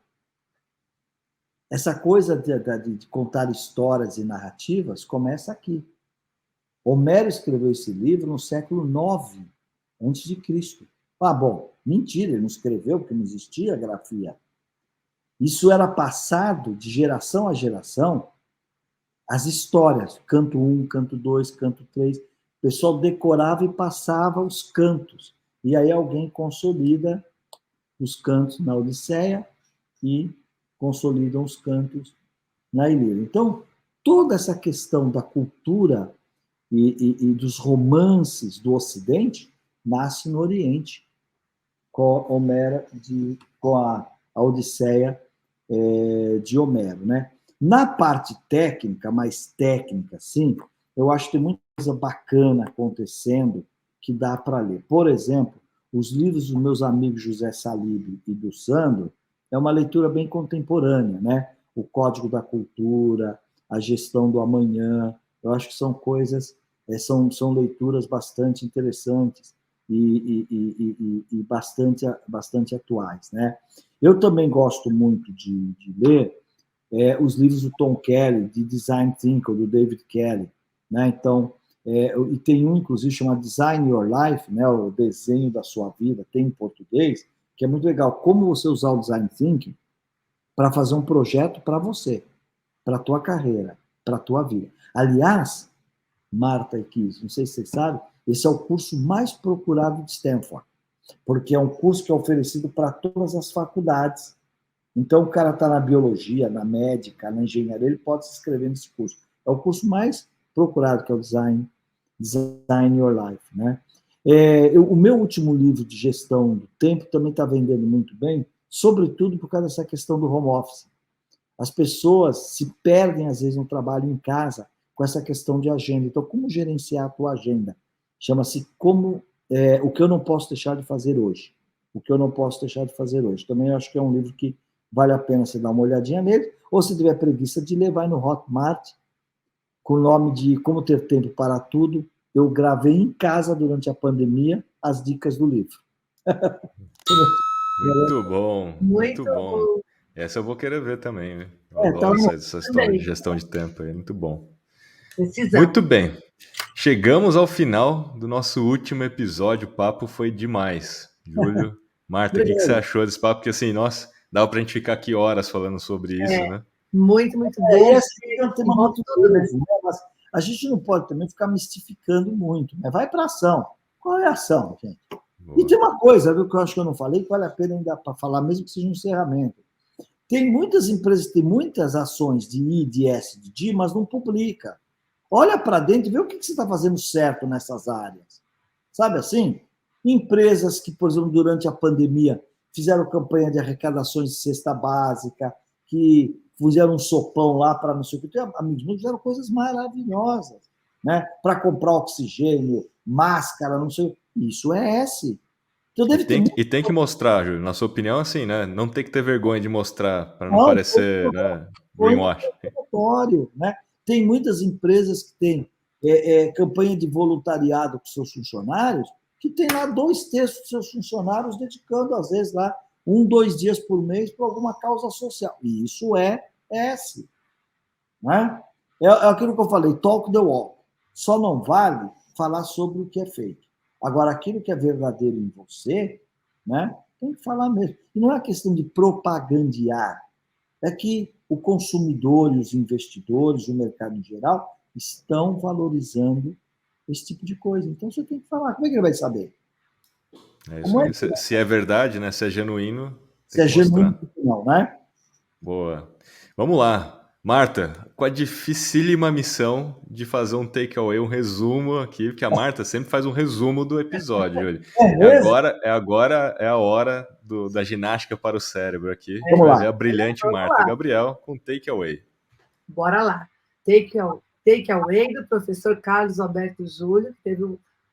essa coisa de contar histórias e narrativas começa aqui. Homero escreveu esse livro no século IX antes de Cristo. Bom, mentira, ele não escreveu porque não existia grafia. Isso era passado de geração a geração, as histórias, canto 1, canto 2, canto 3. O pessoal decorava e passava os cantos. E aí alguém consolida os cantos na Odisseia e consolidam os cantos na Ilíada. Então, toda essa questão da cultura e dos romances do Ocidente nasce no Oriente, com a Odisseia de Homero, né? Na parte técnica, mais técnica, sim, eu acho que tem muita bacana acontecendo que dá para ler. Por exemplo, os livros dos meus amigos José Salib e do Sandro é uma leitura bem contemporânea, né? O Código da Cultura, a Gestão do Amanhã, eu acho que são coisas, são leituras bastante interessantes e bastante atuais, né? Eu também gosto muito de ler os livros do Tom Kelly, de Design Thinking, do David Kelly, né? Então, e tem um, inclusive, chamado Design Your Life, né? O desenho da sua vida, tem em português, que é muito legal. Como você usar o Design Thinking para fazer um projeto para você, para a tua carreira, para a tua vida. Aliás, Marta e Kiss, não sei se vocês sabem, esse é o curso mais procurado de Stanford, porque é um curso que é oferecido para todas as faculdades. Então, o cara está na biologia, na médica, na engenharia, ele pode se inscrever nesse curso. É o curso mais procurado, que é o Design Your Life, né? O meu último livro de gestão do tempo também está vendendo muito bem, sobretudo por causa dessa questão do home office. As pessoas se perdem, às vezes, no trabalho em casa com essa questão de agenda. Então, como gerenciar a tua agenda? Chama-se o que eu não posso deixar de fazer hoje. O que eu não posso deixar de fazer hoje. Também eu acho que é um livro que vale a pena você dar uma olhadinha nele, ou se tiver preguiça de ler, vai no Hotmart, com o nome de Como Ter Tempo para Tudo. Eu gravei em casa, durante a pandemia, as dicas do livro. Muito bom, muito Muito bom. bom. Essa eu vou querer ver também, né? Eu Tá adoro bom. essa história de Também. gestão de tempo aí, muito bom. Precisamos. Muito bem. Chegamos ao final do nosso último episódio. O papo foi demais. Júlio, Marta, o que você achou desse papo? Porque assim, nossa, dava pra gente ficar aqui horas falando sobre isso, né? Muito, muito bom. E esse é um tema muito tudo, né? novo, né? Mas a gente não pode também ficar mistificando muito, né? Vai para ação. Qual é a ação, gente? Boa. E tem uma coisa, viu, que eu acho que eu não falei, que vale a pena ainda para falar, mesmo que seja um encerramento. Tem muitas empresas, tem muitas ações de I, de S, de D, mas não publica. Olha para dentro e vê o que você está fazendo certo nessas áreas. Sabe assim? Empresas que, por exemplo, durante a pandemia, fizeram campanha de arrecadações de cesta básica, que fizeram um sopão lá para não sei o que. Tem amigos meus fizeram coisas maravilhosas, né? Para comprar oxigênio, máscara, não sei. Isso é S. Então, deve ter E tem que mostrar, Júlio, na sua opinião, assim, né? Não tem que ter vergonha de mostrar, para não Não, parecer, né, foi greenwash. notório, né? Tem muitas empresas que têm campanha de voluntariado com seus funcionários, que tem lá 2/3 dos seus funcionários dedicando, às vezes, lá 2 dias por mês para alguma causa social. E isso é S. Né? É aquilo que eu falei, talk the walk. Só não vale falar sobre o que é fake. Agora, aquilo que é verdadeiro em você, né, tem que falar mesmo. E não é questão de propagandear, é que o consumidor e os investidores, o mercado em geral, estão valorizando esse tipo de coisa. Então, você tem que falar. Como é que ele vai saber? É isso Como é aí. que Se é verdade, né? Se é genuíno, se tem é que mostrar. genuíno ou não, né? Boa. Vamos lá. Marta, com a dificílima missão de fazer um takeaway, um resumo aqui, porque a Marta sempre faz um resumo do episódio, Júlio. É mesmo? É a hora da ginástica para o cérebro aqui. A gente Vamos vai lá. ver a brilhante Vamos Marta lá. Gabriel com takeaway. Bora lá. Take Away, do professor Carlos Alberto Júlio, que teve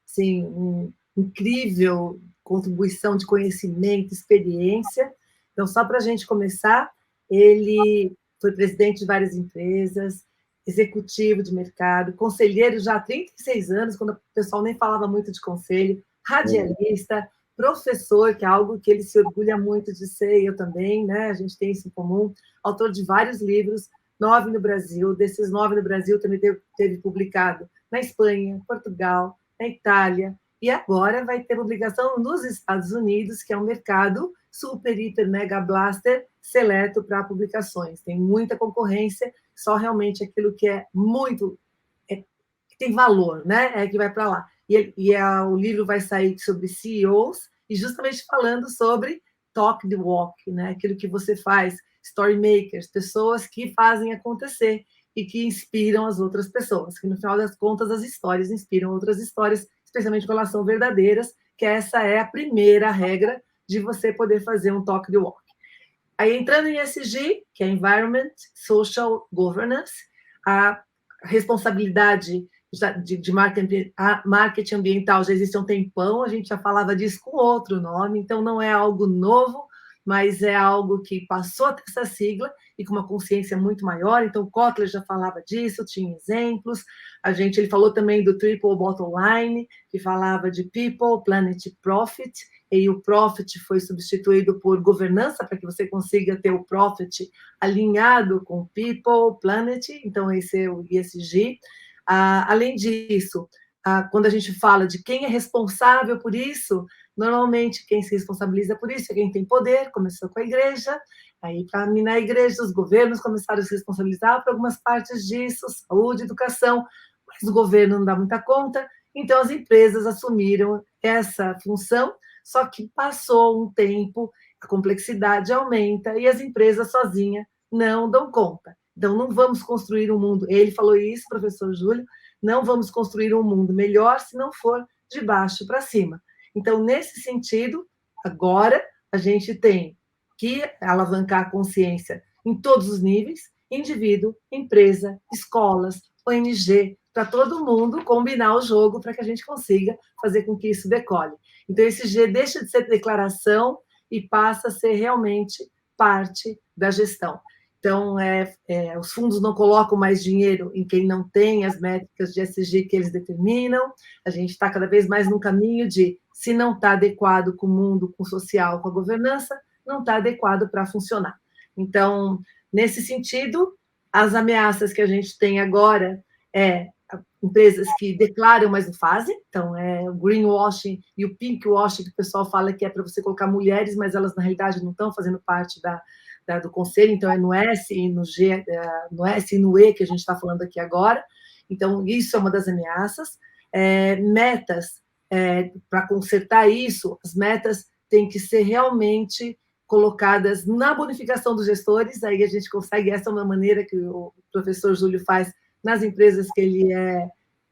assim, uma incrível contribuição de conhecimento, experiência. Então, só para a gente começar, ele foi presidente de várias empresas, executivo de mercado, conselheiro já há 36 anos, quando o pessoal nem falava muito de conselho, radialista, professor, que é algo que ele se orgulha muito de ser, e eu também, né? A gente tem isso em comum, autor de vários livros, 9 no Brasil, desses 9 no Brasil também teve publicado na Espanha, Portugal, na Itália, e agora vai ter publicação nos Estados Unidos, que é um mercado super, hiper, mega blaster seleto para publicações. Tem muita concorrência, só realmente aquilo que é muito, que tem valor, né? É que vai para lá. O livro vai sair sobre CEOs, e justamente falando sobre talk the walk, né? Aquilo que você faz, story makers, pessoas que fazem acontecer e que inspiram as outras pessoas, que no final das contas as histórias inspiram outras histórias, especialmente quando elas são verdadeiras, que essa é a primeira regra de você poder fazer um talk the walk. Aí entrando em ESG, que é Environment, Social Governance, a responsabilidade de marketing ambiental já existe há um tempão, a gente já falava disso com outro nome, então não é algo novo, mas é algo que passou a ter essa sigla e com uma consciência muito maior. Então, o Kotler já falava disso, tinha exemplos. Ele falou também do Triple Bottom Line, que falava de People, Planet, Profit, e o Profit foi substituído por governança, para que você consiga ter o Profit alinhado com People, Planet, então esse é o ESG. Além disso, quando a gente fala de quem é responsável por isso, normalmente quem se responsabiliza por isso é quem tem poder, começou com a igreja, aí para mim na igreja os governos começaram a se responsabilizar por algumas partes disso, saúde, educação, mas o governo não dá muita conta, então as empresas assumiram essa função, só que passou um tempo, a complexidade aumenta e as empresas sozinhas não dão conta. Então não vamos construir um mundo, ele falou isso, professor Júlio, não vamos construir um mundo melhor se não for de baixo para cima. Então, nesse sentido, agora a gente tem que alavancar a consciência em todos os níveis, indivíduo, empresa, escolas, ONG, para todo mundo combinar o jogo para que a gente consiga fazer com que isso decole. Então, esse G deixa de ser declaração e passa a ser realmente parte da gestão. Então, os fundos não colocam mais dinheiro em quem não tem as métricas de ESG que eles determinam. A gente está cada vez mais no caminho de, se não está adequado com o mundo, com o social, com a governança, não está adequado para funcionar. Então, nesse sentido, as ameaças que a gente tem agora empresas que declaram, mas não fazem. Então, o greenwashing e o pinkwashing, que o pessoal fala que é para você colocar mulheres, mas elas, na realidade, não estão fazendo parte do conselho, então é no S e no G, no S e no E que a gente está falando aqui agora. Então, isso é uma das ameaças. Metas, para consertar isso, as metas têm que ser realmente colocadas na bonificação dos gestores, aí a gente consegue, essa é uma maneira que o professor Júlio faz nas empresas que ele é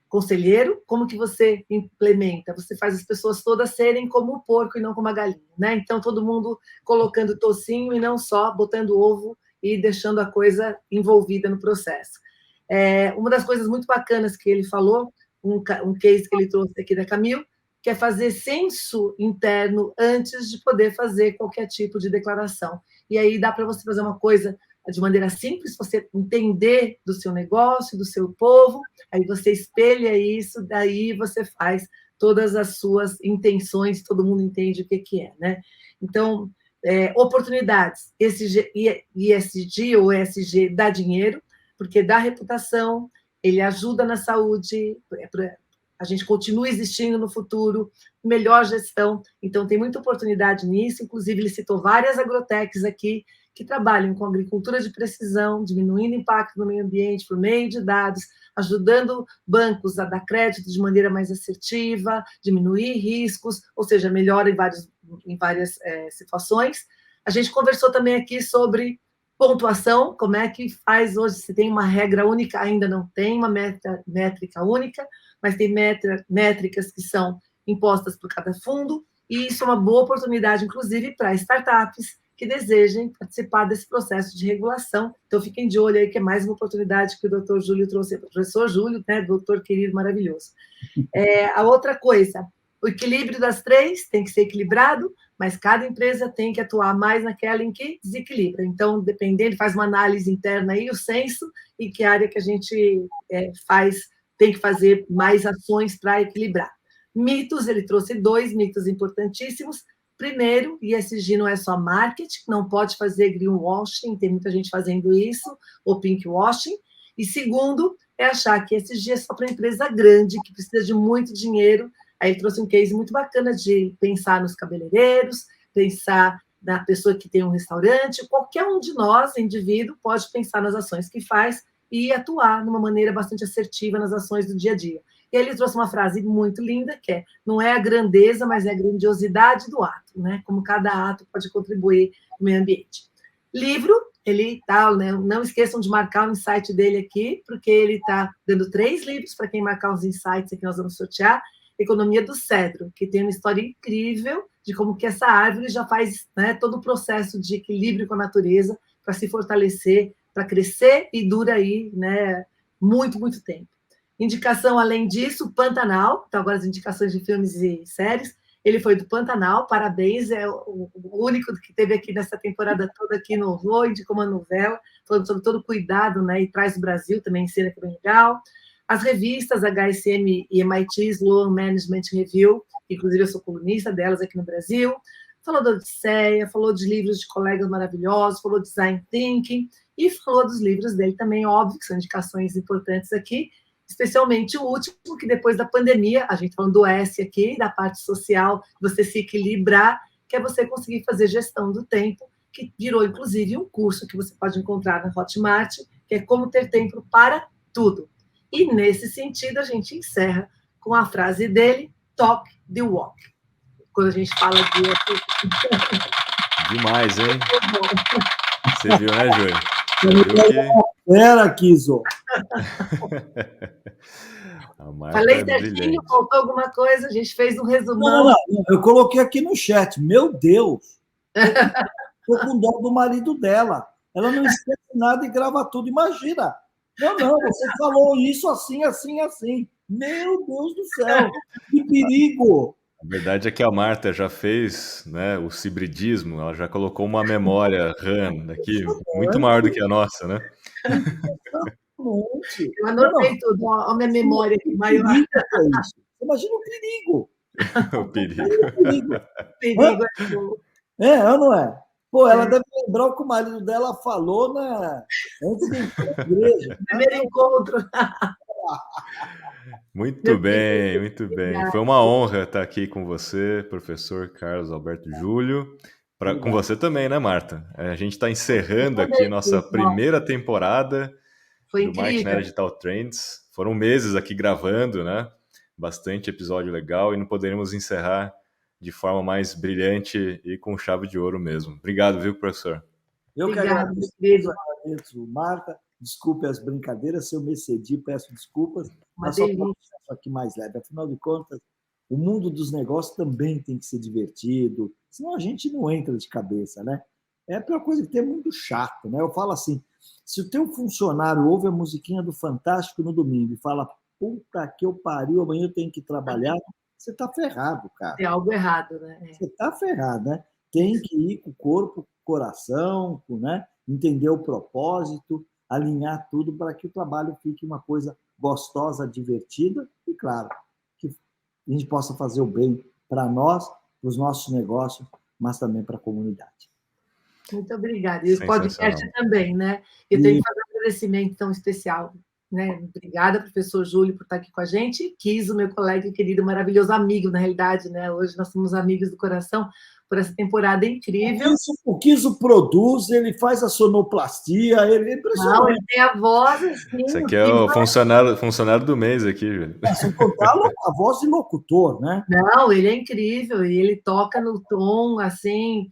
conselheiro. Como que você implementa? Você faz as pessoas todas serem como o porco e não como a galinha, né? Então, todo mundo colocando tocinho e não só botando ovo e deixando a coisa envolvida no processo. Uma das coisas muito bacanas que ele falou, um case que ele trouxe aqui da Camil, que é fazer censo interno antes de poder fazer qualquer tipo de declaração. E aí dá para você fazer uma coisa de maneira simples, você entender do seu negócio, do seu povo, aí você espelha isso, daí você faz todas as suas intenções, todo mundo entende o que é, né? Então, oportunidades, ESG ou ESG dá dinheiro, porque dá reputação, ele ajuda na saúde, a gente continua existindo no futuro, melhor gestão, então tem muita oportunidade nisso, inclusive ele citou várias agrotechs aqui, que trabalham com agricultura de precisão, diminuindo o impacto no meio ambiente por meio de dados, ajudando bancos a dar crédito de maneira mais assertiva, diminuir riscos, ou seja, melhora em várias situações. A gente conversou também aqui sobre pontuação, como é que faz hoje, se tem uma regra única, ainda não tem uma métrica única, mas tem métricas que são impostas por cada fundo, e isso é uma boa oportunidade, inclusive, para startups que desejem participar desse processo de regulação. Então, fiquem de olho aí, que é mais uma oportunidade que o doutor Júlio trouxe, o professor Júlio, né, doutor querido, maravilhoso. A outra coisa, o equilíbrio das três tem que ser equilibrado, mas cada empresa tem que atuar mais naquela em que desequilibra. Então, dependendo, faz uma análise interna aí, o censo, e que área que a gente tem que fazer mais ações para equilibrar. Mitos, ele trouxe 2 mitos importantíssimos. Primeiro, ESG não é só marketing, não pode fazer greenwashing, tem muita gente fazendo isso, ou pinkwashing. E segundo, é achar que ESG é só para empresa grande, que precisa de muito dinheiro. Aí ele trouxe um case muito bacana de pensar nos cabeleireiros, pensar na pessoa que tem um restaurante, qualquer um de nós, indivíduo, pode pensar nas ações que faz e atuar de uma maneira bastante assertiva nas ações do dia a dia. E ele trouxe uma frase muito linda, que não é a grandeza, mas é a grandiosidade do ato, né? Como cada ato pode contribuir para o meio ambiente. Livro, ele tá, né? Não esqueçam de marcar o insight dele aqui, porque ele está dando 3 livros para quem marcar os insights aqui, nós vamos sortear. Economia do Cedro, que tem uma história incrível de como que essa árvore já faz, né, todo o processo de equilíbrio com a natureza para se fortalecer, para crescer e dura aí, né, muito, muito tempo. Indicação, além disso, Pantanal. Então, agora as indicações de filmes e séries. Ele foi do Pantanal, parabéns, é o único que teve aqui nessa temporada toda aqui no Voo, indicou uma novela, falando sobre todo o cuidado, né, e traz o Brasil também em cena, que é bem legal. As revistas HSM e MIT Sloan Management Review, inclusive eu sou colunista delas aqui no Brasil. Falou da Odisseia, falou de livros de colegas maravilhosos, falou de Design Thinking, e falou dos livros dele também, óbvio, que são indicações importantes aqui, especialmente o último, que depois da pandemia, a gente falando do S aqui, da parte social, você se equilibrar, que é você conseguir fazer gestão do tempo, que virou, inclusive, um curso que você pode encontrar na Hotmart, que é Como Ter Tempo para Tudo. E, nesse sentido, a gente encerra com a frase dele, Talk the Walk. Quando a gente fala de... Demais, hein? Você viu, né, Júlio? Você viu que... Era, Kiso. Falei certinho, faltou alguma coisa, a gente fez um resumão. Não, eu coloquei aqui no chat, meu Deus, estou com dó do marido dela, ela não esquece nada e grava tudo, imagina. Não, você falou isso assim, assim, assim. Meu Deus do céu, que perigo. A verdade é que a Marta já fez, né, o cibridismo, ela já colocou uma memória RAM aqui, muito maior do que a nossa, né? Eu anotei tudo, a minha memória aqui maior. Imagina o perigo. O perigo. Perigo. É ou não é? Pô, ela deve lembrar o que o marido dela falou antes de ir para a igreja. Primeiro encontro. Muito bem, muito bem. Foi uma honra estar aqui com você, professor Carlos Alberto Júlio. Com você também, né, Marta? A gente está encerrando aqui nossa primeira temporada do Marketing na Era Digital Trends. Foram meses aqui gravando, né? Bastante episódio legal e não poderíamos encerrar de forma mais brilhante e com chave de ouro mesmo. Obrigado, viu, professor? Eu que agradeço, Marta. Desculpe as brincadeiras, se eu me excedi, peço desculpas. Mas só para aqui mais leve. Afinal de contas, o mundo dos negócios também tem que ser divertido, senão a gente não entra de cabeça, né? É a pior coisa que tem, é muito chato, né? Eu falo assim, se o teu funcionário ouve a musiquinha do Fantástico no domingo e fala, puta que eu pariu, amanhã eu tenho que trabalhar, você está ferrado, cara. Tem algo errado, né? Você está ferrado, né? Tem que ir com o corpo, com o coração, né? Entender o propósito, alinhar tudo para que o trabalho fique uma coisa gostosa, divertida e, claro, que a gente possa fazer o bem para nós, para os nossos negócios, mas também para a comunidade. Muito obrigada. E o podcast também, né? Eu tenho que fazer um agradecimento tão especial, né? Obrigada, professor Júlio, por estar aqui com a gente. Kiso, meu colega querido, maravilhoso amigo, na realidade, né? Hoje nós somos amigos do coração por essa temporada incrível. O Kiso produz, ele faz a sonoplastia, ele é impressionante. Não, ele tem a voz assim. Isso aqui é o funcionário do mês aqui, Júlio. Sem contar a voz de locutor, né? Não, ele é incrível, e ele toca no tom, assim,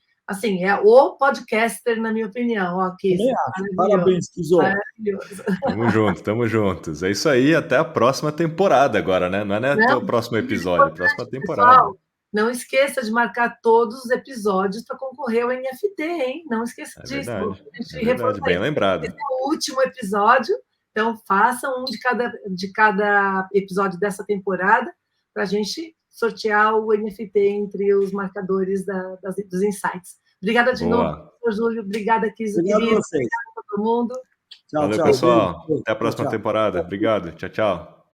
é o podcaster, na minha opinião. Ó, Kiso, parabéns, Kiso. Tamo juntos. É isso aí, até a próxima temporada agora, né? Não é o próximo episódio, é a próxima temporada. Pessoal, não esqueça de marcar todos os episódios para concorrer ao NFT, hein? Não esqueça disso. Verdade, bem lembrado. Esse é o último episódio, então façam um de cada episódio dessa temporada para a gente sortear o NFT entre os marcadores dos insights. Obrigada de novo, professor Júlio. Obrigada, Kiso. Obrigado a vocês. Obrigada a todo mundo. Valeu, pessoal. Até a próxima temporada. Obrigado. Tchau, tchau.